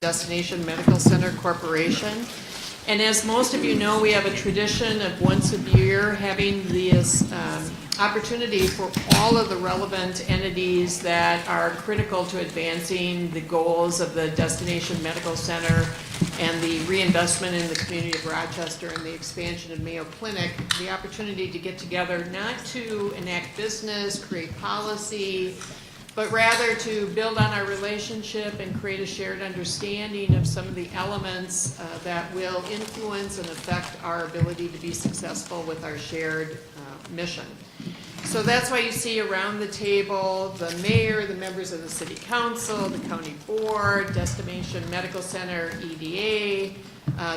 Destination Medical Center Corporation. And as most of you know, we have a tradition of once a year having this opportunity for all of the relevant entities that are critical to advancing the goals of the Destination Medical Center and the reinvestment in the community of Rochester and the expansion of Mayo Clinic, the opportunity to get together not to enact business, create policy, but rather to build on our relationship and create a shared understanding of some of the elements that will influence and affect our ability to be successful with our shared mission. So that's why you see around the table the mayor, the members of the city council, the county board, Destination Medical Center, EDA,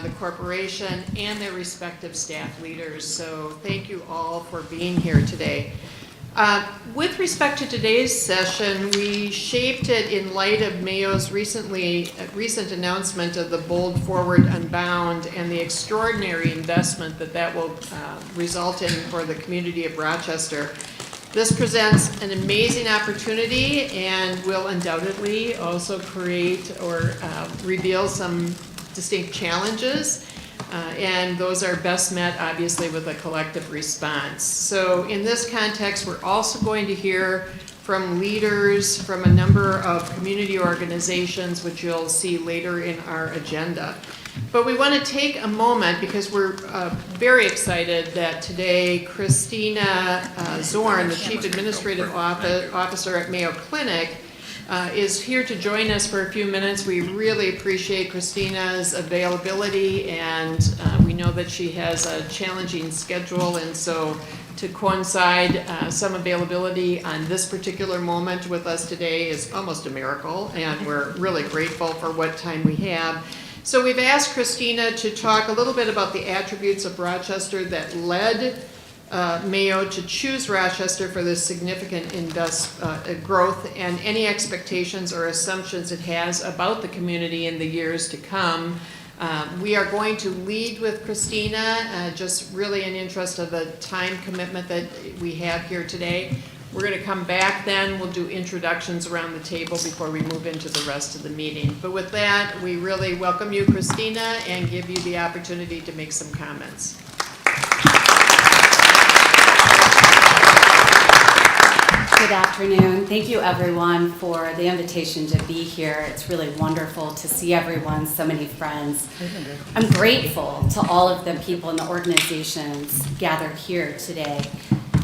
the corporation, and their respective staff leaders. So thank you all for being here today. With respect to today's session, we shaped it in light of Mayo's recent announcement of the Bold Forward Unbound and the extraordinary investment that will result in for the community of Rochester. This presents an amazing opportunity and will undoubtedly also create or reveal some distinct challenges. And those are best met, obviously, with a collective response. So in this context, we're also going to hear from leaders from a number of community organizations, which you'll see later in our agenda. But we want to take a moment because we're very excited that today Christina Zorn, the Chief Administrative Officer at Mayo Clinic, is here to join us for a few minutes. We really appreciate Christina's availability, and we know that she has a challenging schedule, and so to coincide some availability on this particular moment with us today is almost a miracle, and we're really grateful for what time we have. So we've asked Christina to talk a little bit about the attributes of Rochester that led Mayo to choose Rochester for this significant growth and any expectations or assumptions it has about the community in the years to come. We are going to lead with Christina, just really in interest of the time commitment that we have here today. We're going to come back then, we'll do introductions around the table before we move into the rest of the meeting. But with that, we really welcome you, Christina, and give you the opportunity to make some comments. Good afternoon. Thank you everyone for the invitation to be here. It's really wonderful to see everyone, so many friends. I'm grateful to all of the people and the organizations gathered here today.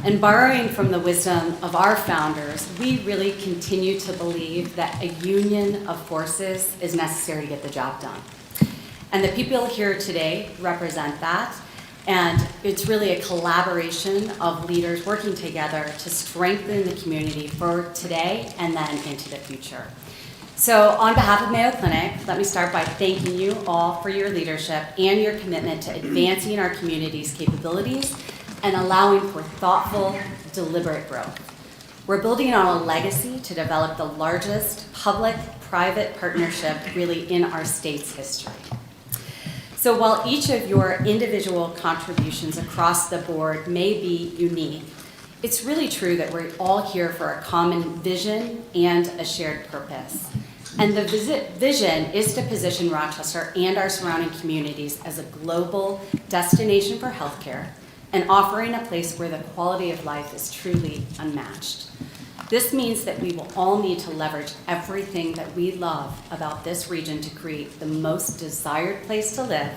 And borrowing from the wisdom of our founders, we really continue to believe that a union of forces is necessary to get the job done. And the people here today represent that. And it's really a collaboration of leaders working together to strengthen the community for today and then into the future. So on behalf of Mayo Clinic, let me start by thanking you all for your leadership and your commitment to advancing our community's capabilities and allowing for thoughtful, deliberate growth. We're building on a legacy to develop the largest public-private partnership really in our state's history. So while each of your individual contributions across the board may be unique, it's really true that we're all here for a common vision and a shared purpose. And the vision is to position Rochester and our surrounding communities as a global destination for healthcare and offering a place where the quality of life is truly unmatched. This means that we will all need to leverage everything that we love about this region to create the most desired place to live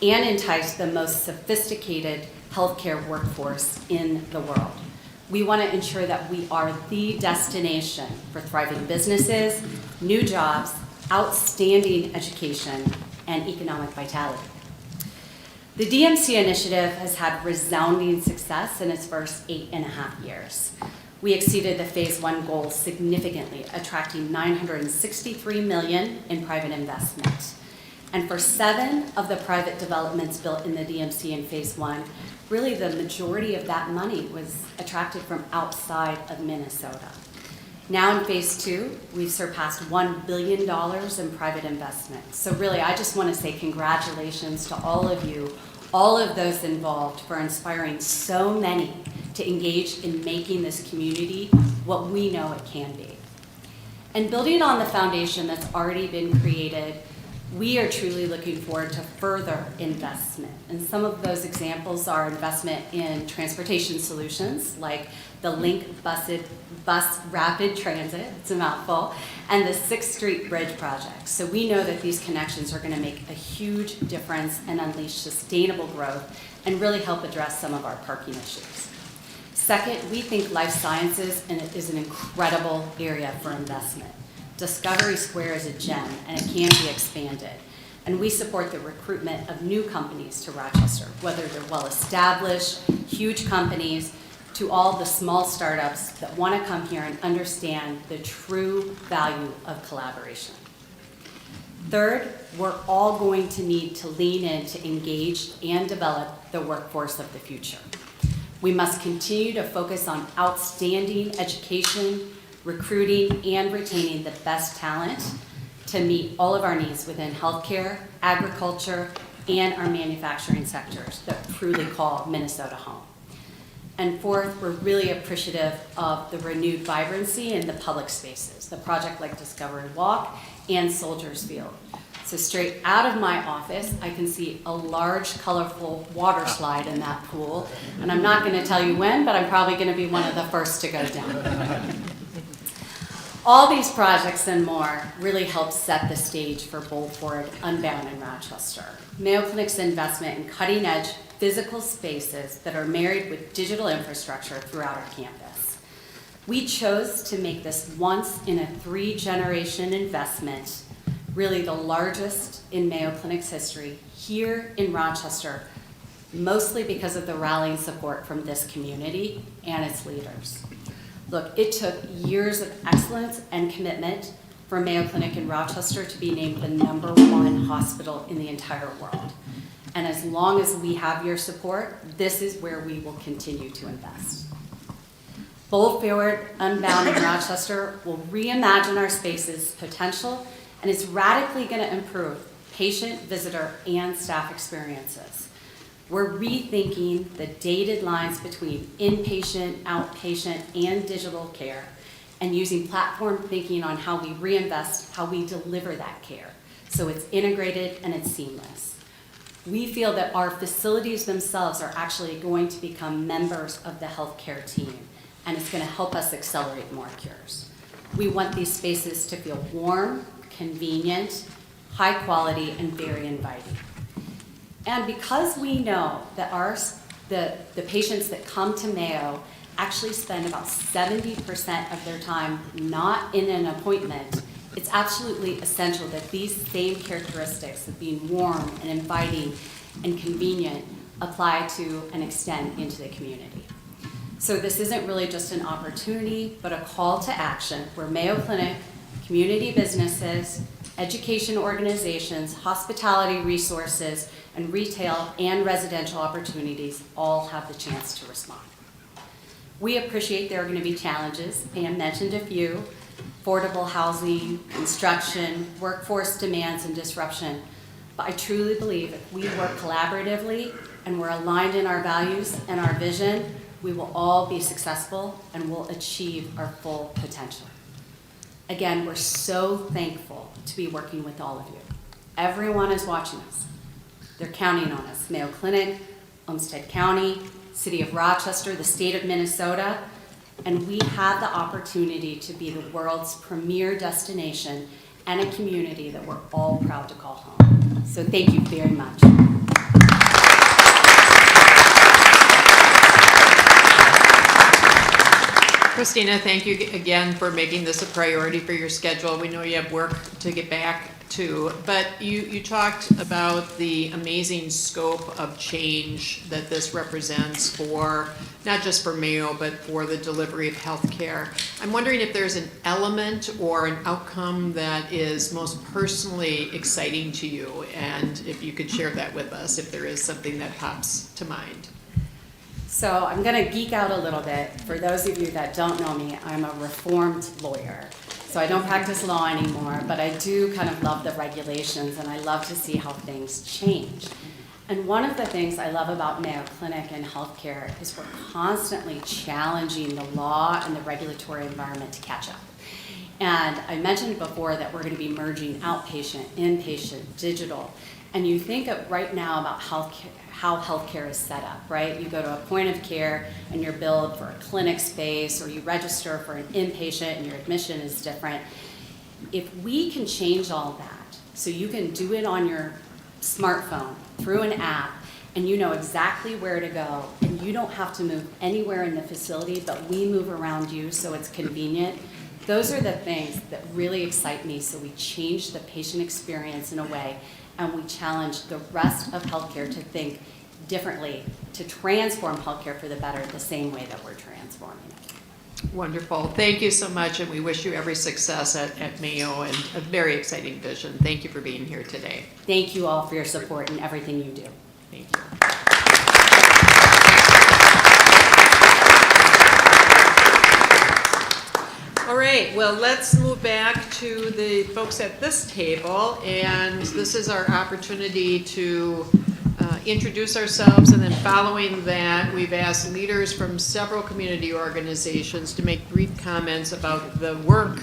and entice the most sophisticated healthcare workforce in the world. We want to ensure that we are the destination for thriving businesses, new jobs, outstanding education, and economic vitality. The DMC initiative has had resounding success in its first 8.5 years. We exceeded the phase 1 goal significantly, attracting $963 million in private investment. And for 7 of the private developments built in the DMC in phase 1, really the majority of that money was attracted from outside of Minnesota. Now in phase 2, we've surpassed $1 billion in private investment. So really, I just want to say congratulations to all of you, all of those involved, for inspiring so many to engage in making this community what we know it can be. And building on the foundation that's already been created, we are truly looking forward to further investment. And some of those examples are investment in transportation solutions, like the Link Bus Rapid Transit, it's a mouthful, and the 6th Street Bridge project. So we know that these connections are going to make a huge difference and unleash sustainable growth and really help address some of our parking issues. Second, we think life sciences is an incredible area for investment. Discovery Square is a gem, and it can be expanded. And we support the recruitment of new companies to Rochester, whether they're well-established, huge companies, to all the small startups that want to come here and understand the true value of collaboration. Third, we're all going to need to lean in to engage and develop the workforce of the future. We must continue to focus on outstanding education, recruiting, and retaining the best talent to meet all of our needs within healthcare, agriculture, and our manufacturing sectors that truly call Minnesota home. And fourth, we're really appreciative of the renewed vibrancy in the public spaces, the project like Discovery Walk and Soldiers Field. So straight out of my office, I can see a large, colorful water slide in that pool. And I'm not going to tell you when, but I'm probably going to be one of the first to go down. All these projects and more really help set the stage for Bold Forward Unbound in Rochester. Mayo Clinic's investment in cutting-edge physical spaces that are married with digital infrastructure throughout our campus. We chose to make this once-in-a-3-generation investment really the largest in Mayo Clinic's history here in Rochester, mostly because of the rallying support from this community and its leaders. Look, it took years of excellence and commitment for Mayo Clinic in Rochester to be named the #1 hospital in the entire world. And as long as we have your support, this is where we will continue to invest. Bold Forward Unbound in Rochester will reimagine our space's potential, and it's radically going to improve patient, visitor, and staff experiences. We're rethinking the dated lines between inpatient, outpatient, and digital care, and using platform thinking on how we reinvest, how we deliver that care, so it's integrated and it's seamless. We feel that our facilities themselves are actually going to become members of the healthcare team, and it's going to help us accelerate more cures. We want these spaces to feel warm, convenient, high quality, and very inviting. And because we know that the patients that come to Mayo actually spend about 70% of their time not in an appointment, it's absolutely essential that these same characteristics of being warm and inviting and convenient apply to and extend into the community. So this isn't really just an opportunity, but a call to action where Mayo Clinic, community businesses, education organizations, hospitality resources, and retail and residential opportunities all have the chance to respond. We appreciate there are going to be challenges. Pam mentioned a few: affordable housing, construction, workforce demands, and disruption. But I truly believe if we work collaboratively and we're aligned in our values and our vision, we will all be successful and will achieve our full potential. Again, we're so thankful to be working with all of you. Everyone is watching us. They're counting on us. Mayo Clinic, Olmsted County, City of Rochester, the state of Minnesota, and we have the opportunity to be the world's premier destination and a community that we're all proud to call home. So thank you very much. Christina, thank you again for making this a priority for your schedule. We know you have work to get back to, but you talked about the amazing scope of change that this represents for, not just for Mayo, but for the delivery of healthcare. I'm wondering if there's an element or an outcome that is most personally exciting to you, and if you could share that with us, if there is something that pops to mind. So I'm going to geek out a little bit. For those of you that don't know me, I'm a reformed lawyer. So I don't practice law anymore, but I do kind of love the regulations, and I love to see how things change. And one of the things I love about Mayo Clinic and healthcare is we're constantly challenging the law and the regulatory environment to catch up. And I mentioned before that we're going to be merging outpatient, inpatient, digital. And you think of right now about how healthcare is set up, right? You go to a point of care and you're billed for a clinic space, or you register for an inpatient and your admission is different. If we can change all that, so you can do it on your smartphone through an app, and you know exactly where to go, and you don't have to move anywhere in the facility, but we move around you so it's convenient. Those are the things that really excite me. So we change the patient experience in a way, and we challenge the rest of healthcare to think differently, to transform healthcare for the better the same way that we're transforming it. Wonderful. Thank you so much, and we wish you every success at Mayo, and a very exciting vision. Thank you for being here today. Thank you all for your support and everything you do. Thank you. All right, well, let's move back to the folks at this table, and this is our opportunity to introduce ourselves, and then following that, we've asked leaders from several community organizations to make brief comments about the work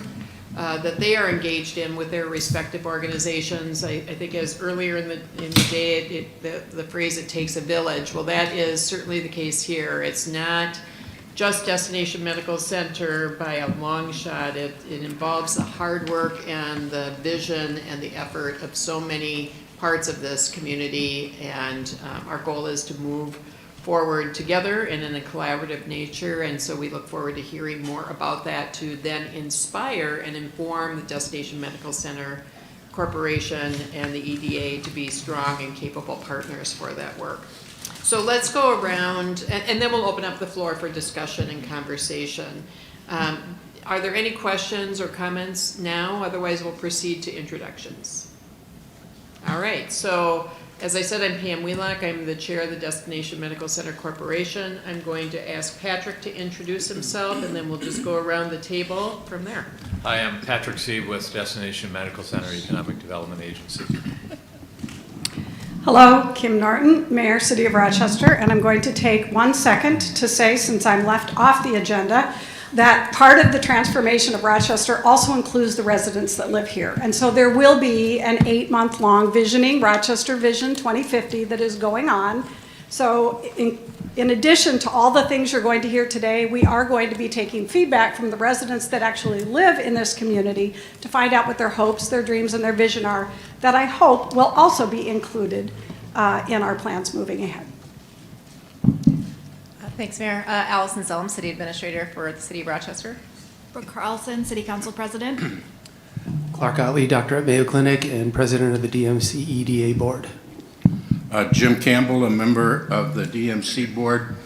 that they are engaged in with their respective organizations. I think as earlier in the day, the phrase, "it takes a village," well, that is certainly the case here. It's not just Destination Medical Center by a long shot. It involves the hard work and the vision and the effort of so many parts of this community, and our goal is to move forward together and in a collaborative nature, and so we look forward to hearing more about that to then inspire and inform the Destination Medical Center Corporation and the EDA to be strong and capable partners for that work. So let's go around, and then we'll open up the floor for discussion and conversation. Are there any questions or comments now? Otherwise, we'll proceed to introductions. All right, so as I said, I'm Pam Wheelock. I'm the chair of the Destination Medical Center Corporation. I'm going to ask Patrick to introduce himself, and then we'll just go around the table from there. I am Patrick Seeb with Destination Medical Center Economic Development Agency. Hello, Kim Norton, Mayor, City of Rochester, and I'm going to take 1 second to say, since I'm left off the agenda, that part of the transformation of Rochester also includes the residents that live here. And so there will be an 8-month-long visioning, Rochester Vision 2050, that is going on. So in addition to all the things you're going to hear today, we are going to be taking feedback from the residents that actually live in this community to find out what their hopes, their dreams, and their vision are, that I hope will also be included in our plans moving ahead. Thanks, Mayor. Alison, Zelms, City Administrator for the City of Rochester. Brooke Carlson, City Council President. Clark Otley, Doctor at Mayo Clinic and President of the DMC EDA Board. Jim Campbell, a member of the DMC Board,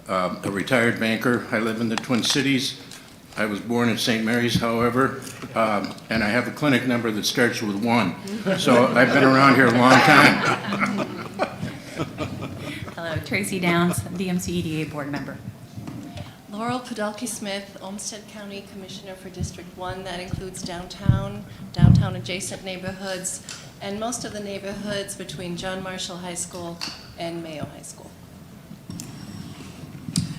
a retired banker. I live in the Twin Cities. I was born in St. Mary's, however, and I have a clinic number that starts with 1. So I've been around here a long time. Hello, Tracy Downs, DMC EDA Board Member. Laurel Podolsky-Smith, Olmsted County Commissioner for District 1. That includes downtown, downtown adjacent neighborhoods, and most of the neighborhoods between John Marshall High School and Mayo High School.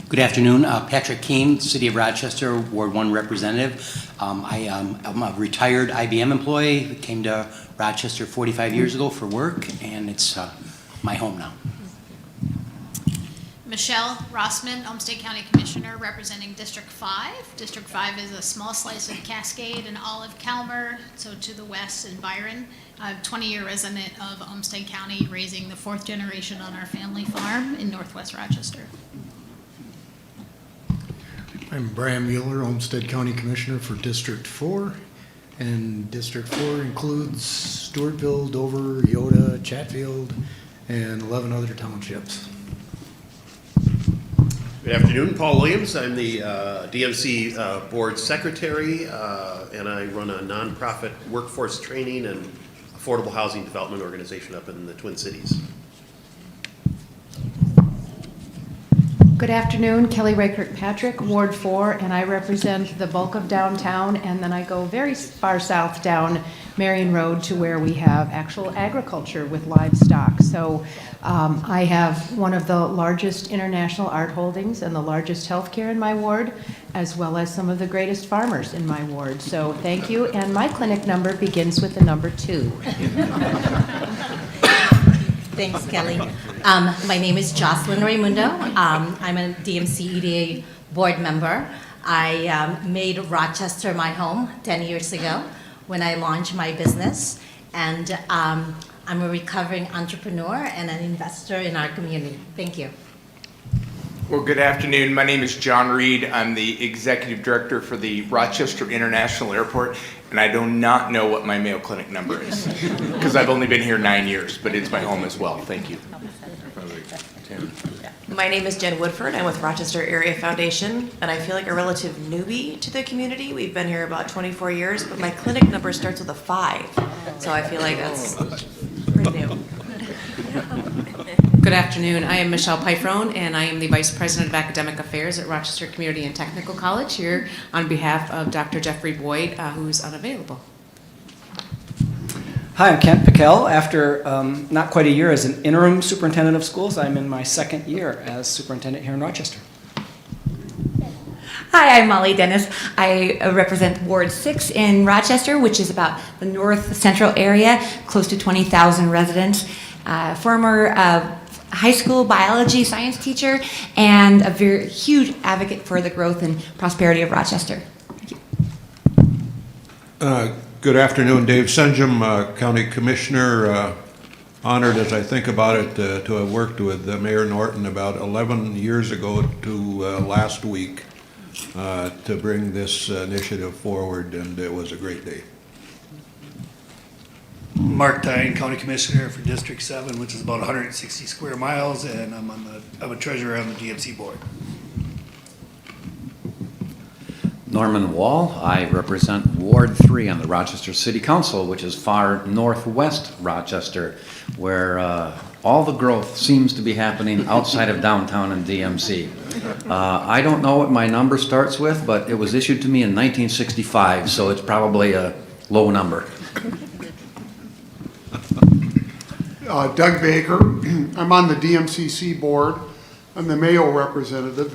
Good afternoon. Patrick Keene, City of Rochester, Ward 1 representative. I'm a retired IBM employee. Came to Rochester 45 years ago for work, and it's my home now. Michelle Rossman, Olmsted County Commissioner, representing District 5. District 5 is a small slice of Cascade and Olive Calmer, so to the west and Byron. I'm a 20-year resident of Olmsted County, raising the 4th generation on our family farm in Northwest Rochester. I'm Brian Mueller, Olmsted County Commissioner for District 4, and District 4 includes Stewartville, Dover, Yoda, Chatfield, and 11 other townships. Good afternoon, Paul Williams. I'm the DMC Board Secretary, and I run a nonprofit workforce training and affordable housing development organization up in the Twin Cities. Good afternoon, Kelly Reichert-Patrick, Ward 4, and I represent the bulk of downtown, and then I go very far south down Marion Road to where we have actual agriculture with livestock. So I have one of the largest international art holdings and the largest healthcare in my ward, as well as some of the greatest farmers in my ward. So thank you, and my clinic number begins with the number 2. Thanks, Kelly. My name is Jocelyn Raimundo. I'm a DMC EDA board member. I made Rochester my home 10 years ago when I launched my business. And I'm a recovering entrepreneur and an investor in our community. Thank you. Well, good afternoon. My name is John Reed. I'm the executive director for the Rochester International Airport, and I do not know what my Mayo Clinic number is because I've only been here 9 years, but it's my home as well. Thank you. My name is Jen Woodford. I'm with Rochester Area Foundation, and I feel like a relative newbie to the community. We've been here about 24 years, but my clinic number starts with a 5, so I feel like that's pretty new. Good afternoon. I am Michelle Pyfferoen, and I am the Vice President of Academic Affairs at Rochester Community and Technical College, here on behalf of Dr. Jeffrey Boyd, who's unavailable. Hi, I'm Kent Pekel. After not quite a year as an interim superintendent of schools, I'm in my 2nd year as superintendent here in Rochester. Hi, I'm Molly Dennis. I represent Ward 6 in Rochester, which is about the north central area, close to 20,000 residents. Former high school biology science teacher and a very huge advocate for the growth and prosperity of Rochester. Good afternoon, Dave Senjum, County Commissioner. Honored as I think about it to have worked with Mayor Norton about 11 years ago to last week to bring this initiative forward, and it was a great day. Mark Dine, County Commissioner for District 7, which is about 160 square miles, and I'm a treasurer on the DMC board. Norman Wall. I represent Ward 3 on the Rochester City Council, which is far northwest Rochester, where all the growth seems to be happening outside of downtown and DMC. I don't know what my number starts with, but it was issued to me in 1965, so it's probably a low number. Doug Baker. I'm on the DMCC board. I'm the Mayo representative.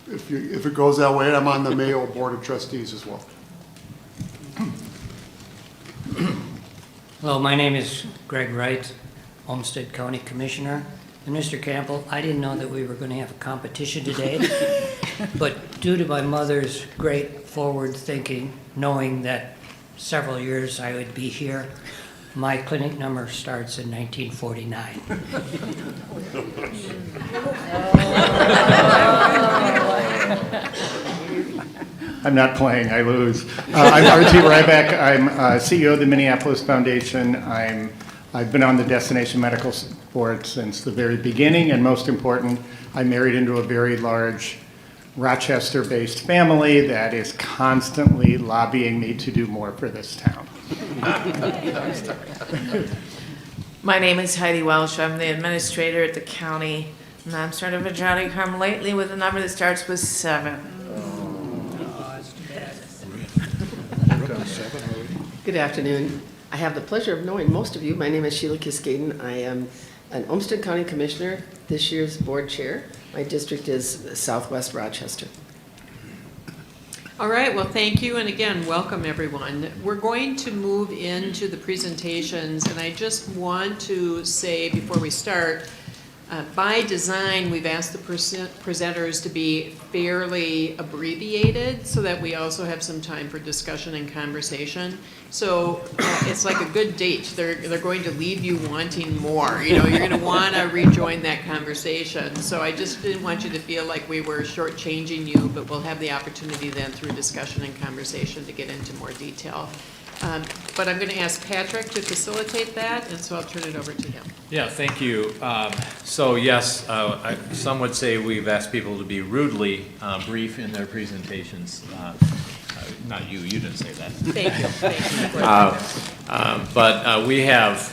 If it goes that way, and I'm on the Mayo Board of Trustees as well. Hello, my name is Greg Wright, Olmsted County Commissioner. And Mr. Campbell, I didn't know that we were going to have a competition today, but due to my mother's great forward thinking, knowing that several years I would be here, my clinic number starts in 1949. I'm not playing, I lose. I'm R.T. Ryback. I'm CEO of the Minneapolis Foundation. I've been on the Destination Medical Board since the very beginning, and most important, I married into a very large Rochester-based family that is constantly lobbying me to do more for this town. My name is Heidi Welsch. I'm the administrator at the county, and I'm sort of a Johnny come lately with a number that starts with 7. Good afternoon. I have the pleasure of knowing most of you. My name is Sheila Kiskaden. I am an Olmsted County Commissioner, this year's board chair. My district is Southwest Rochester. All right, well, thank you, and again, welcome everyone. We're going to move into the presentations, and I just want to say before we start, by design, we've asked the presenters to be fairly abbreviated so that we also have some time for discussion and conversation. So it's like a good date. They're going to leave you wanting more. You know, you're going to want to rejoin that conversation. So I just didn't want you to feel like we were shortchanging you, but we'll have the opportunity then through discussion and conversation to get into more detail. But I'm going to ask Patrick to facilitate that, and so I'll turn it over to him. Yeah, thank you. So yes, some would say we've asked people to be rudely brief in their presentations. Not you, you didn't say that. Thank you. Thank you. But we have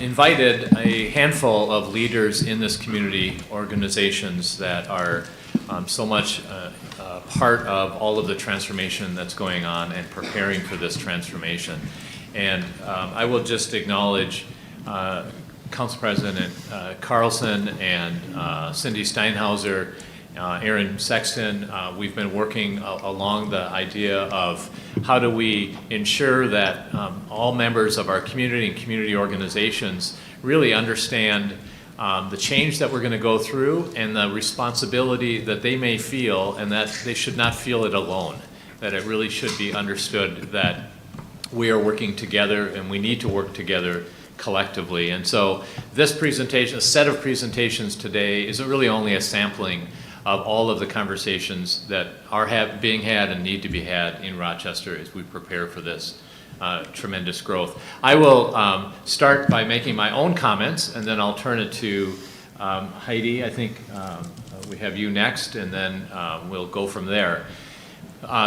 invited a handful of leaders in this community, organizations that are so much part of all of the transformation that's going on and preparing for this transformation. And I will just acknowledge Council President Carlson and Cindy Steinhauser, Aaron Sexton. We've been working along the idea of how do we ensure that all members of our community and community organizations really understand the change that we're going to go through and the responsibility that they may feel, and that they should not feel it alone, that it really should be understood that we are working together and we need to work together collectively. And so this presentation, a set of presentations today, isn't really only a sampling of all of the conversations that are being had and need to be had in Rochester as we prepare for this tremendous growth. I will start by making my own comments, and then I'll turn it to Heidi. I think we have you next, and then we'll go from there.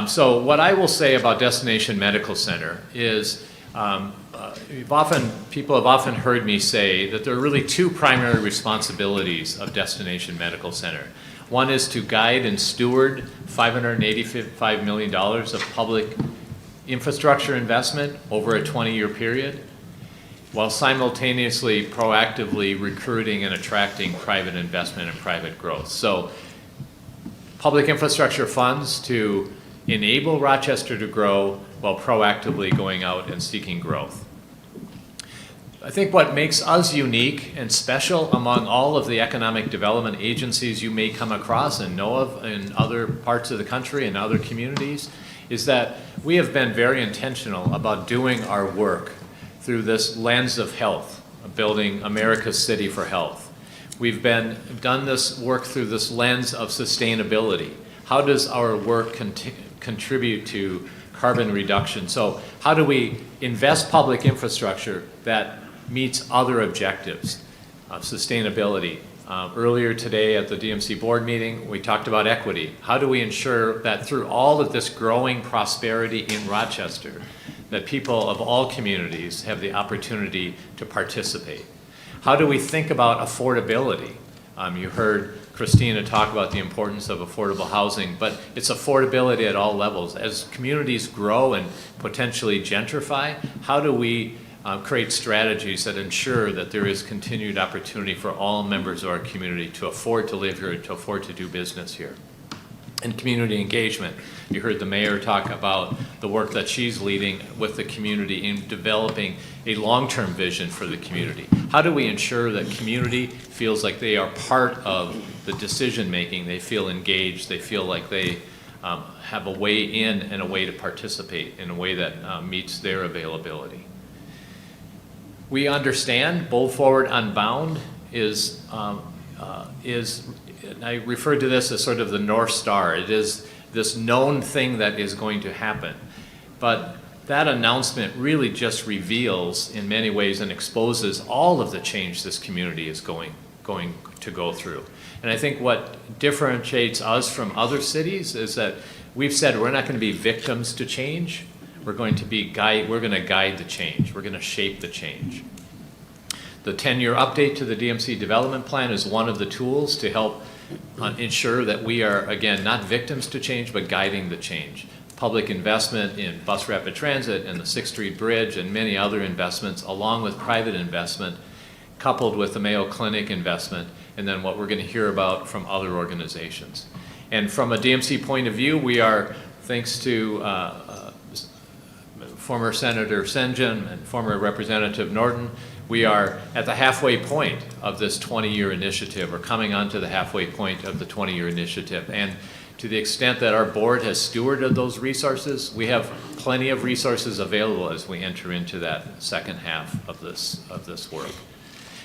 So what I will say about Destination Medical Center is people have often heard me say that there are really two primary responsibilities of Destination Medical Center. One is to guide and steward $585 million of public infrastructure investment over a 20-year period, while simultaneously proactively recruiting and attracting private investment and private growth. So public infrastructure funds to enable Rochester to grow while proactively going out and seeking growth. I think what makes us unique and special among all of the economic development agencies you may come across and know of in other parts of the country and other communities is that we have been very intentional about doing our work through this lens of health, of building America's city for health. We've done this work through this lens of sustainability. How does our work contribute to carbon reduction? So how do we invest public infrastructure that meets other objectives of sustainability? Earlier today at the DMC board meeting, we talked about equity. How do we ensure that through all of this growing prosperity in Rochester, that people of all communities have the opportunity to participate? How do we think about affordability? You heard Christina talk about the importance of affordable housing, but it's affordability at all levels. As communities grow and potentially gentrify, how do we create strategies that ensure that there is continued opportunity for all members of our community to afford to live here, to afford to do business here? And community engagement. You heard the mayor talk about the work that she's leading with the community in developing a long-term vision for the community. How do we ensure that community feels like they are part of the decision-making, they feel engaged, they feel like they have a way in and a way to participate in a way that meets their availability? We understand Bold Forward Unbound is I refer to this as sort of the North Star. It is this known thing that is going to happen. But that announcement really just reveals in many ways and exposes all of the change this community is going to go through. And I think what differentiates us from other cities is that we've said we're not going to be victims to change. We're going to guide the change. We're going to shape the change. The 10-year update to the DMC development plan is one of the tools to help ensure that we are, again, not victims to change, but guiding the change. Public investment in bus rapid transit and the 6th Street Bridge and many other investments, along with private investment, coupled with the Mayo Clinic investment, and then what we're going to hear about from other organizations. And from a DMC point of view, we are, thanks to former Senator Senjin and former Representative Norton, we are at the halfway point of this 20-year initiative, or coming onto the halfway point of the 20-year initiative. And to the extent that our board has stewarded those resources, we have plenty of resources available as we enter into that second half of this work.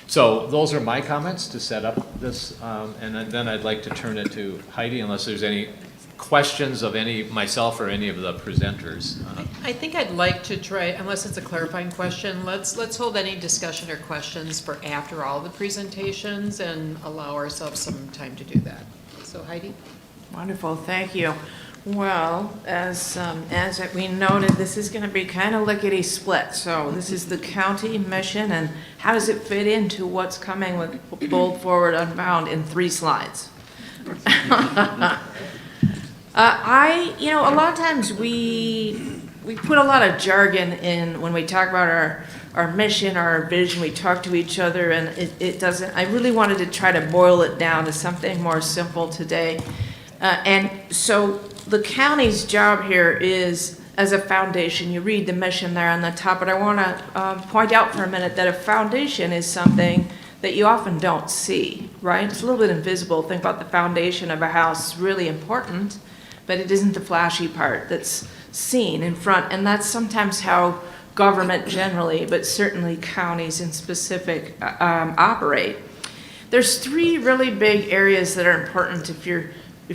So those are my comments to set up this, and then I'd like to turn it to Heidi, unless there's any questions of myself or any of the presenters. I think I'd like to try, unless it's a clarifying question, let's hold any discussion or questions for after all the presentations and allow ourselves some time to do that. So Heidi? Wonderful, thank you. Well, as we noted, this is going to be kind of lickety-split. So this is the county mission, and how does it fit into what's coming with Bold Forward Unbound in 3 slides? A lot of times we put a lot of jargon in when we talk about our mission, our vision. We talk to each other, and it doesn't. I really wanted to try to boil it down to something more simple today. And so the county's job here is as a foundation. You read the mission there on the top, but I want to point out for a minute that a foundation is something that you often don't see, right? It's a little bit invisible. Think about the foundation of a house. It's really important, but it isn't the flashy part that's seen in front. And that's sometimes how government generally, but certainly counties in specific, operate. There's 3 really big areas that are important if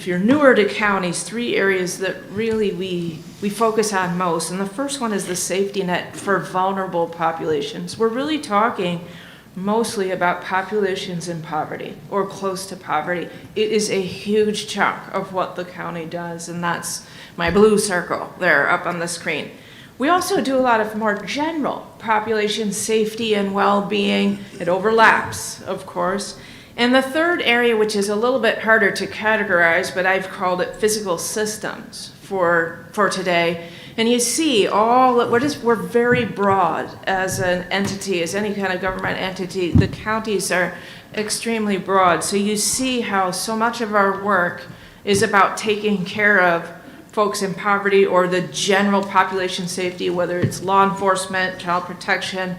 you're newer to counties, 3 areas that really we focus on most. And the first one is the safety net for vulnerable populations. We're really talking mostly about populations in poverty or close to poverty. It is a huge chunk of what the county does, and that's my blue circle there up on the screen. We also do a lot of more general population safety and well-being. It overlaps, of course. And the third area, which is a little bit harder to categorize, but I've called it physical systems for today. And you see we're very broad as an entity, as any kind of government entity. The counties are extremely broad. So you see how so much of our work is about taking care of folks in poverty or the general population safety, whether it's law enforcement, child protection.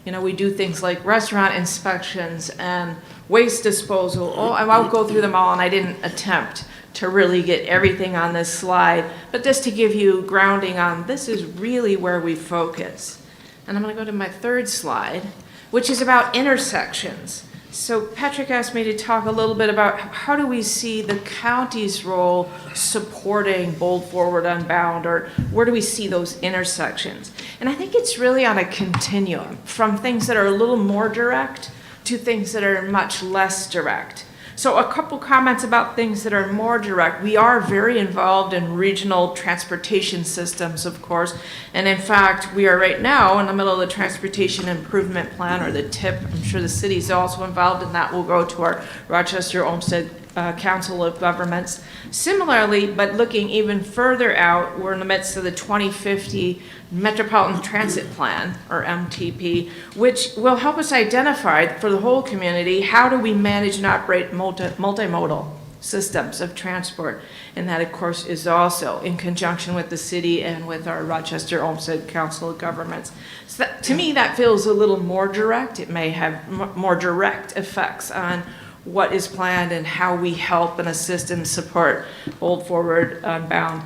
We do things like restaurant inspections and waste disposal. I won't go through them all, and I didn't attempt to really get everything on this slide, but just to give you grounding on this is really where we focus. And I'm going to go to my 3rd slide, which is about intersections. So Patrick asked me to talk a little bit about how do we see the county's role supporting Bold Forward Unbound, or where do we see those intersections? And I think it's really on a continuum from things that are a little more direct to things that are much less direct. So a couple comments about things that are more direct. We are very involved in regional transportation systems, of course. And in fact, we are right now in the middle of the Transportation Improvement Plan, or the TIP. I'm sure the city's also involved in that. We'll go to our Rochester Olmsted Council of Governments. Similarly, but looking even further out, we're in the midst of the 2050 Metropolitan Transit Plan, or MTP, which will help us identify for the whole community how do we manage and operate multimodal systems of transport. And that, of course, is also in conjunction with the city and with our Rochester Olmsted Council of Governments. So to me, that feels a little more direct. It may have more direct effects on what is planned and how we help and assist and support Bold Forward Unbound.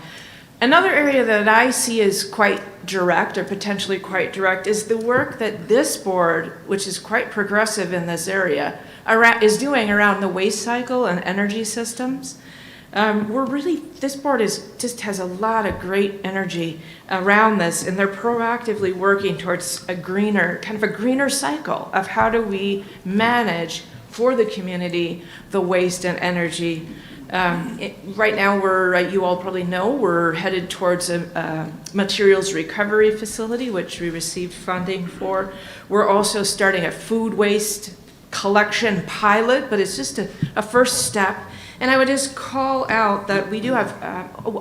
Another area that I see as quite direct, or potentially quite direct, is the work that this board, which is quite progressive in this area, is doing around the waste cycle and energy systems. This board just has a lot of great energy around this, and they're proactively working towards a greener cycle of how do we manage for the community the waste and energy. Right now, you all probably know, we're headed towards a materials recovery facility, which we received funding for. We're also starting a food waste collection pilot, but it's just a first step. And I would just call out that we do have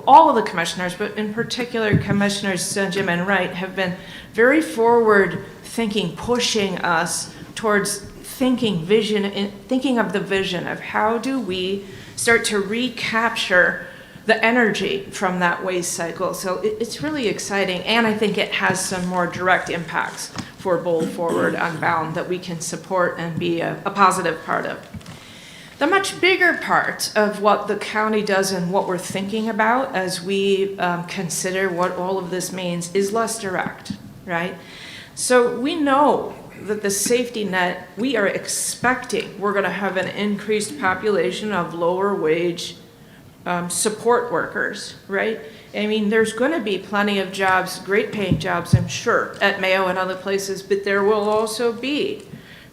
all of the commissioners, but in particular Commissioners Senjum and Wright have been very forward thinking, pushing us towards thinking of the vision of how do we start to recapture the energy from that waste cycle. So it's really exciting, and I think it has some more direct impacts for Bold Forward Unbound that we can support and be a positive part of. The much bigger part of what the county does and what we're thinking about as we consider what all of this means is less direct, right? So we know that the safety net, we are expecting we're going to have an increased population of lower wage support workers, right? I mean, there's going to be plenty of jobs, great paying jobs, I'm sure, at Mayo and other places, but there will also be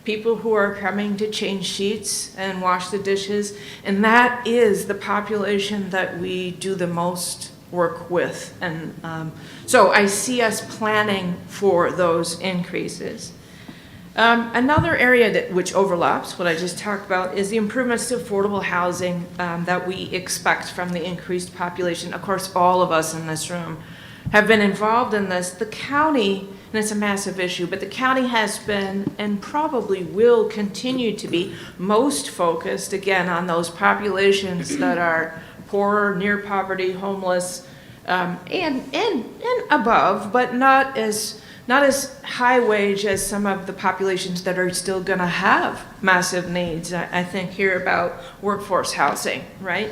people who are coming to change sheets and wash the dishes, and that is the population that we do the most work with. And so I see us planning for those increases. Another area which overlaps what I just talked about is the improvements to affordable housing that we expect from the increased population. Of course, all of us in this room have been involved in this. The county, and it's a massive issue, but the county has been and probably will continue to be most focused, again, on those populations that are poor, near poverty, homeless, and above, but not as high wage as some of the populations that are still going to have massive needs. I think here about workforce housing, right?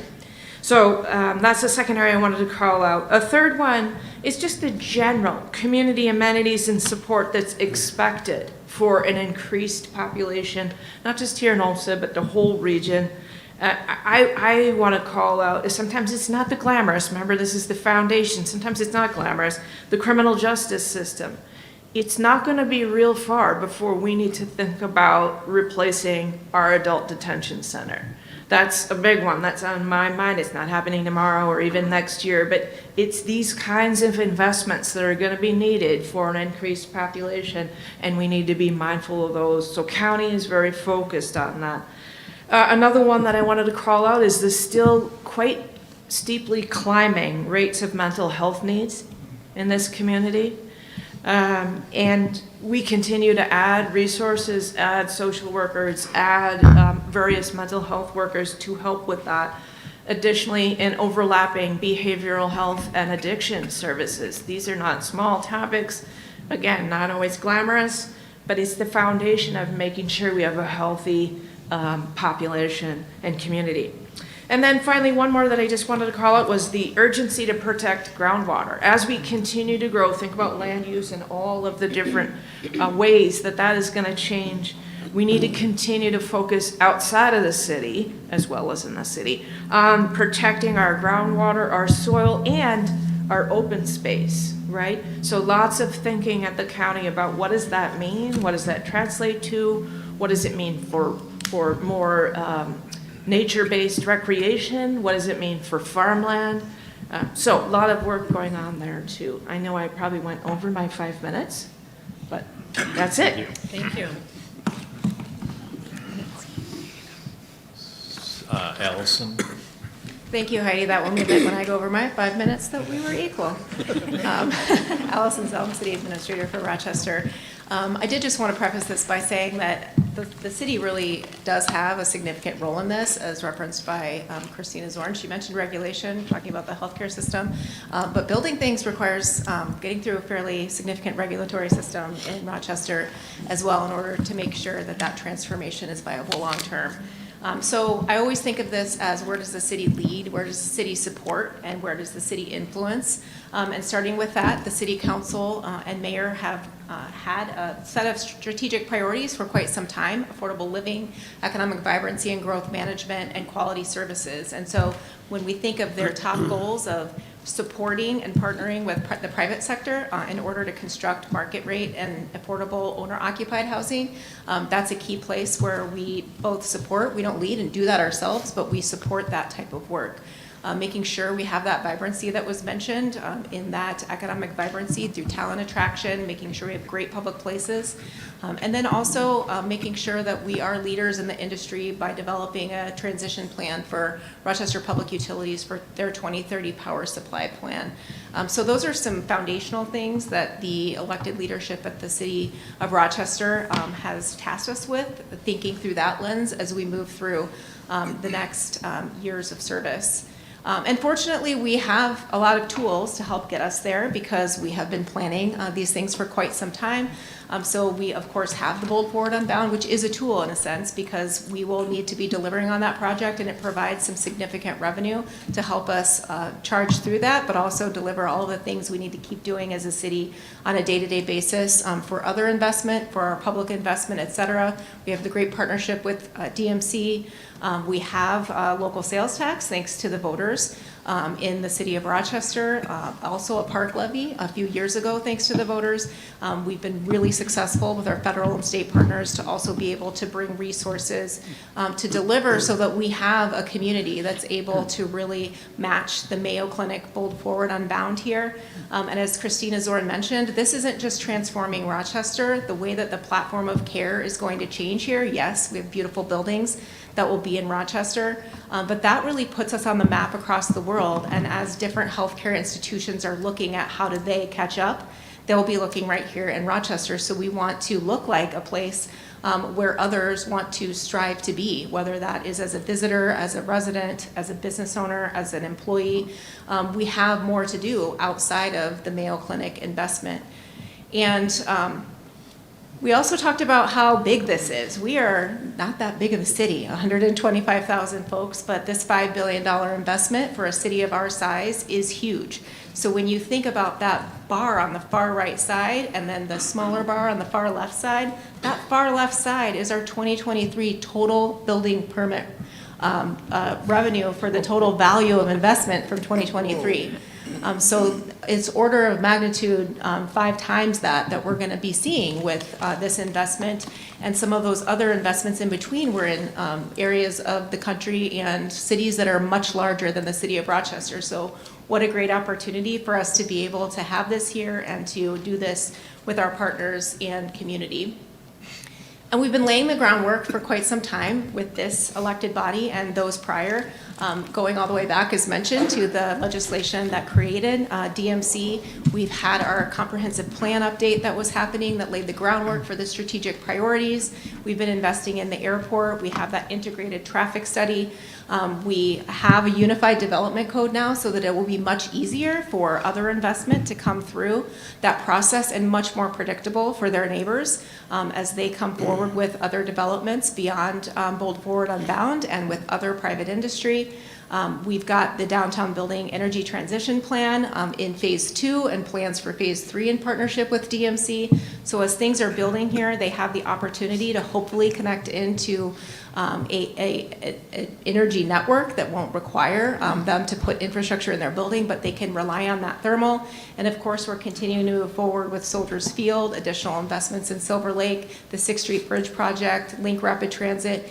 So that's the second area I wanted to call out. A third one is just the general community amenities and support that's expected for an increased population, not just here in Olmsted, but the whole region. I want to call out, sometimes it's not the glamorous, remember this is the foundation, sometimes it's not glamorous, the criminal justice system. It's not going to be real far before we need to think about replacing our adult detention center. That's a big one. That's on my mind. It's not happening tomorrow or even next year, but it's these kinds of investments that are going to be needed for an increased population, and we need to be mindful of those. So county is very focused on that. Another one that I wanted to call out is the still quite steeply climbing rates of mental health needs in this community. And we continue to add resources, add social workers, add various mental health workers to help with that. Additionally, in overlapping behavioral health and addiction services. These are not small topics, again, not always glamorous, but it's the foundation of making sure we have a healthy population and community. And then finally, one more that I just wanted to call out was the urgency to protect groundwater. As we continue to grow, think about land use and all of the different ways that that is going to change. We need to continue to focus outside of the city, as well as in the city, on protecting our groundwater, our soil, and our open space, right? So lots of thinking at the county about what does that mean? What does that translate to? What does it mean for more nature-based recreation? What does it mean for farmland? So a lot of work going on there too. I know I probably went over my 5 minutes, but that's it. Thank you. Alison? Thank you, Heidi. That will mean that when I go over my 5 minutes that we were equal. Alison, Zelms, City Administrator for Rochester. I did just want to preface this by saying that the city really does have a significant role in this, as referenced by Christina Zorn. She mentioned regulation, talking about the healthcare system, but building things requires getting through a fairly significant regulatory system in Rochester as well in order to make sure that that transformation is viable long term. So I always think of this as where does the city lead, where does the city support, and where does the city influence? And starting with that, the city council and mayor have had a set of strategic priorities for quite some time: affordable living, economic vibrancy and growth management, and quality services. And so when we think of their top goals of supporting and partnering with the private sector in order to construct market rate and affordable owner-occupied housing, that's a key place where we both support. We don't lead and do that ourselves, but we support that type of work. Making sure we have that vibrancy that was mentioned, in that economic vibrancy through talent attraction, making sure we have great public places, and then also making sure that we are leaders in the industry by developing a transition plan for Rochester Public Utilities for their 2030 power supply plan. So those are some foundational things that the elected leadership at the City of Rochester has tasked us with, thinking through that lens as we move through the next years of service. And fortunately, we have a lot of tools to help get us there because we have been planning these things for quite some time. So we, of course, have the Bold Forward Unbound, which is a tool in a sense because we will need to be delivering on that project, and it provides some significant revenue to help us charge through that, but also deliver all of the things we need to keep doing as a city on a day-to-day basis for other investment, for our public investment, et cetera. We have the great partnership with DMC. We have local sales tax, thanks to the voters. in the city of Rochester, also a park levy a few years ago, thanks to the voters. We've been really successful with our federal and state partners to also be able to bring resources to deliver so that we have a community that's able to really match the Mayo Clinic Bold Forward Unbound here. And as Christina Zorn mentioned, this isn't just transforming Rochester. The way that the platform of care is going to change here, yes, we have beautiful buildings that will be in Rochester, but that really puts us on the map across the world. And as different healthcare institutions are looking at how do they catch up, they'll be looking right here in Rochester. So we want to look like a place where others want to strive to be, whether that is as a visitor, as a resident, as a business owner, as an employee. We have more to do outside of the Mayo Clinic investment. And we also talked about how big this is. We are not that big of a city, 125,000 folks, but this $5 billion investment for a city of our size is huge. So when you think about that bar on the far right side and then the smaller bar on the far left side, that far left side is our 2023 total building permit revenue for the total value of investment from 2023. So it's order of magnitude 5 times that we're going to be seeing with this investment, and some of those other investments in between were in areas of the country and cities that are much larger than the city of Rochester. So what a great opportunity for us to be able to have this here and to do this with our partners and community. And we've been laying the groundwork for quite some time with this elected body and those prior, going all the way back, as mentioned, to the legislation that created DMC. We've had our comprehensive plan update that was happening that laid the groundwork for the strategic priorities. We've been investing in the airport. We have that integrated traffic study. We have a unified development code now so that it will be much easier for other investment to come through that process and much more predictable for their neighbors as they come forward with other developments beyond Bold Forward Unbound and with other private industry. We've got the downtown building energy transition plan in phase 2 and plans for phase 3 in partnership with DMC. So as things are building here, they have the opportunity to hopefully connect into an energy network that won't require them to put infrastructure in their building, but they can rely on that thermal. And of course, we're continuing to move forward with Soldiers Field, additional investments in Silver Lake, the 6th Street Bridge project, Link Rapid Transit.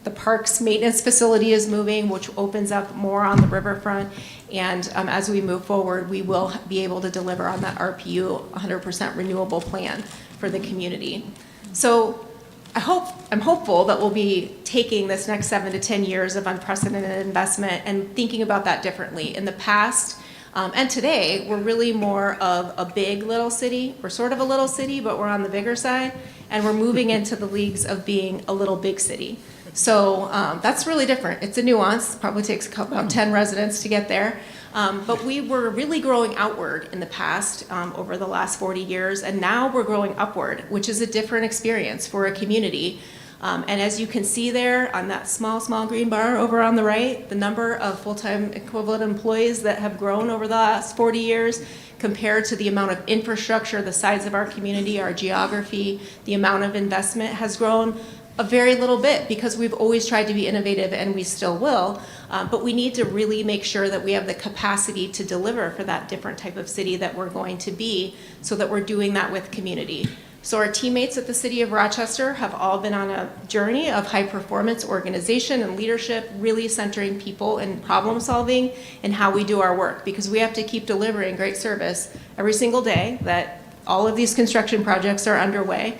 The park's maintenance facility is moving, which opens up more on the riverfront. And as we move forward, we will be able to deliver on that RPU 100% renewable plan for the community. So I'm hopeful that we'll be taking this next 7 to 10 years of unprecedented investment and thinking about that differently. In the past and today, we're really more of a big little city. We're sort of a little city, but we're on the bigger side. And we're moving into the leagues of being a little big city. So that's really different. It's a nuance. Probably takes about 10 residents to get there. But we were really growing outward in the past over the last 40 years, and now we're growing upward, which is a different experience for a community. And as you can see there on that small green bar over on the right, the number of full-time equivalent employees that have grown over the last 40 years compared to the amount of infrastructure, the size of our community, our geography, the amount of investment has grown a very little bit because we've always tried to be innovative and we still will, but we need to really make sure that we have the capacity to deliver for that different type of city that we're going to be so that we're doing that with community. So our teammates at the City of Rochester have all been on a journey of high performance organization and leadership, really centering people and problem solving and how we do our work, because we have to keep delivering great service every single day that all of these construction projects are underway.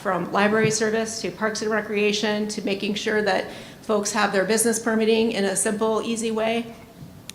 From library service to parks and recreation to making sure that folks have their business permitting in a simple, easy way,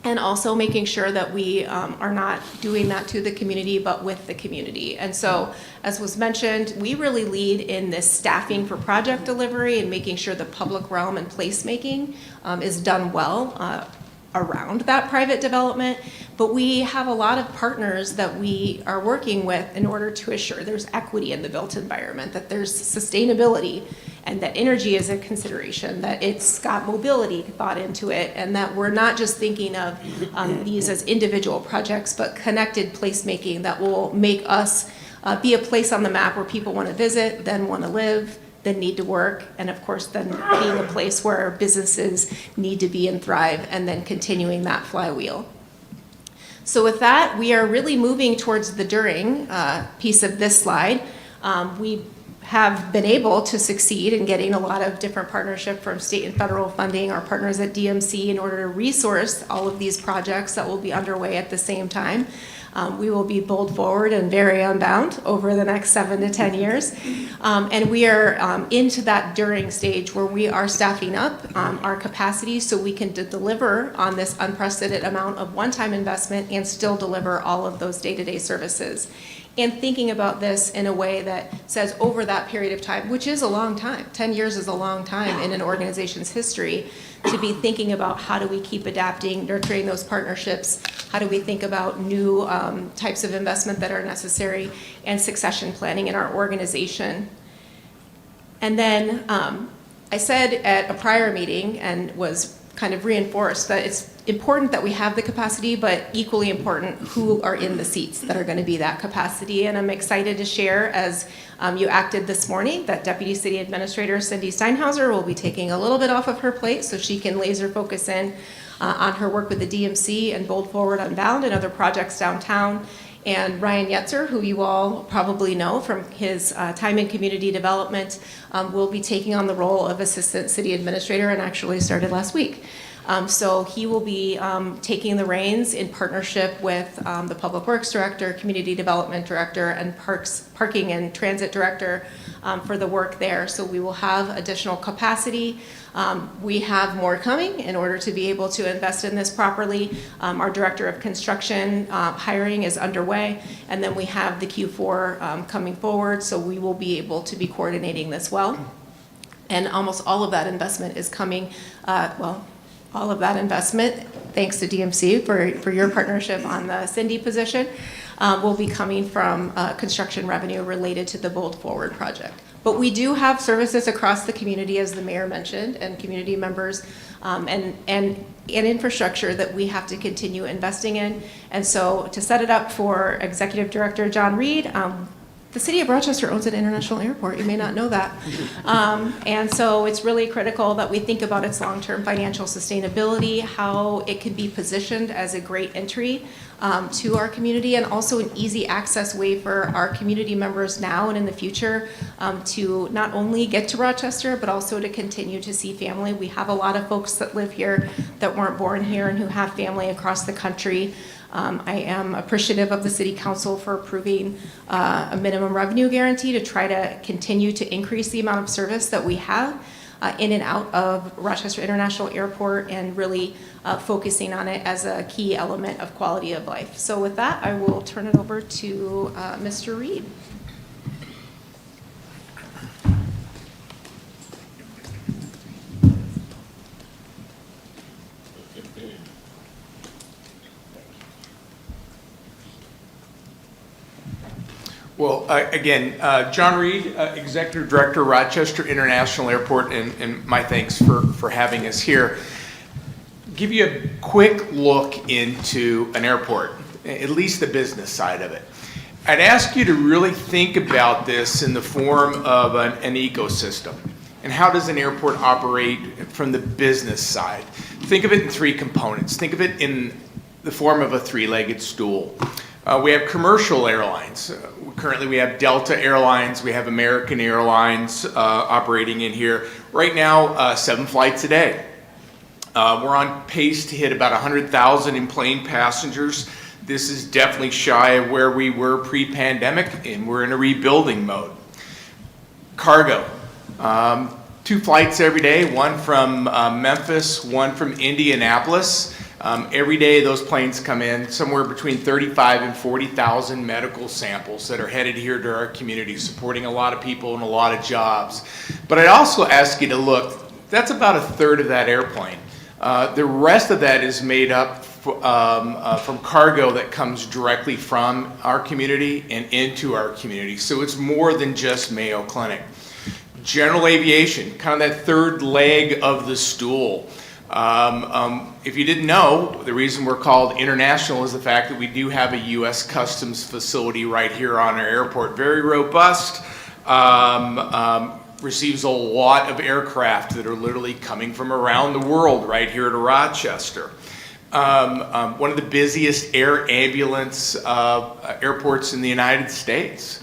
and also making sure that we are not doing that to the community, but with the community. And so, as was mentioned, we really lead in this staffing for project delivery and making sure the public realm and placemaking is done well around that private development, but we have a lot of partners that we are working with in order to assure there's equity in the built environment, that there's sustainability, and that energy is a consideration, that it's got mobility thought into it, and that we're not just thinking of these as individual projects, but connected placemaking that will make us be a place on the map where people want to visit, then want to live, the need to work, and of course then being a place where businesses need to be and thrive, and then continuing that flywheel. So with that, we are really moving towards the during piece of this slide. We have been able to succeed in getting a lot of different partnership from state and federal funding, our partners at DMC, in order to resource all of these projects that will be underway at the same time. We will be bold forward and very unbound over the next 7 to 10 years. And we are into that during stage where we are staffing up our capacity so we can deliver on this unprecedented amount of one-time investment and still deliver all of those day-to-day services. And thinking about this in a way that says over that period of time, which is a long time, 10 years is a long time in an organization's history, to be thinking about how do we keep adapting, nurturing those partnerships, how do we think about new types of investment that are necessary, and succession planning in our organization. And then I said at a prior meeting and was kind of reinforced that it's important that we have the capacity, but equally important who are in the seats that are going to be that capacity. And I'm excited to share, as you acted this morning, that Deputy City Administrator Cindy Steinhauser will be taking a little bit off of her plate so she can laser focus in on her work with the DMC and Bold Forward Unbound and other projects downtown. And Ryan Yetzer, who you all probably know from his time in community development, will be taking on the role of Assistant City Administrator and actually started last week. So he will be taking the reins in partnership with the Public Works Director, Community Development Director, and Parking and Transit Director for the work there. So we will have additional capacity. We have more coming in order to be able to invest in this properly. Our Director of Construction hiring is underway, and then we have the Q4 coming forward, so we will be able to be coordinating this well. And almost all of that investment is coming, all of that investment, thanks to DMC for your partnership on the Cindy position, will be coming from construction revenue related to the Bold Forward project. But we do have services across the community, as the mayor mentioned, and community members, and infrastructure that we have to continue investing in. And so to set it up for Executive Director John Reed, the city of Rochester owns an international airport. You may not know that. And so it's really critical that we think about its long-term financial sustainability, how it can be positioned as a great entry to our community, and also an easy access way for our community members now and in the future to not only get to Rochester, but also to continue to see family. We have a lot of folks that live here that weren't born here and who have family across the country. I am appreciative of the City Council for approving a minimum revenue guarantee to try to continue to increase the amount of service that we have in and out of Rochester International Airport, and really focusing on it as a key element of quality of life. So with that, I will turn it over to Mr. Reed. Well, again, John Reed, Executive Director, Rochester International Airport, and my thanks for having us here. Give you a quick look into an airport, at least the business side of it. I'd ask you to really think about this in the form of an ecosystem. And how does an airport operate from the business side? Think of it in three components. Think of it in the form of a three-legged stool. We have commercial airlines. Currently we have Delta Airlines, we have American Airlines operating in here. Right now, 7 flights a day. We're on pace to hit about 100,000 in plane passengers. This is definitely shy of where we were pre-pandemic, and we're in a rebuilding mode. Cargo. 2 flights every day, one from Memphis, one from Indianapolis. Every day those planes come in, somewhere between 35 and 40,000 medical samples that are headed here to our community, supporting a lot of people and a lot of jobs. But I'd also ask you to look, that's about 1/3 of that airplane. The rest of that is made up from cargo that comes directly from our community and into our community. So it's more than just Mayo Clinic. General aviation, kind of that third leg of the stool. If you didn't know, the reason we're called international is the fact that we do have a U.S. Customs facility right here on our airport. Very robust, receives a lot of aircraft that are literally coming from around the world right here to Rochester. One of the busiest air ambulance airports in the United States.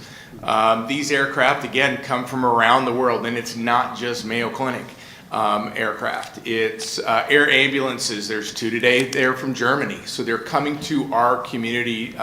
These aircraft, again, come from around the world, and it's not just Mayo Clinic aircraft. It's air ambulances. There's 2 today. They're from Germany, so they're coming to our community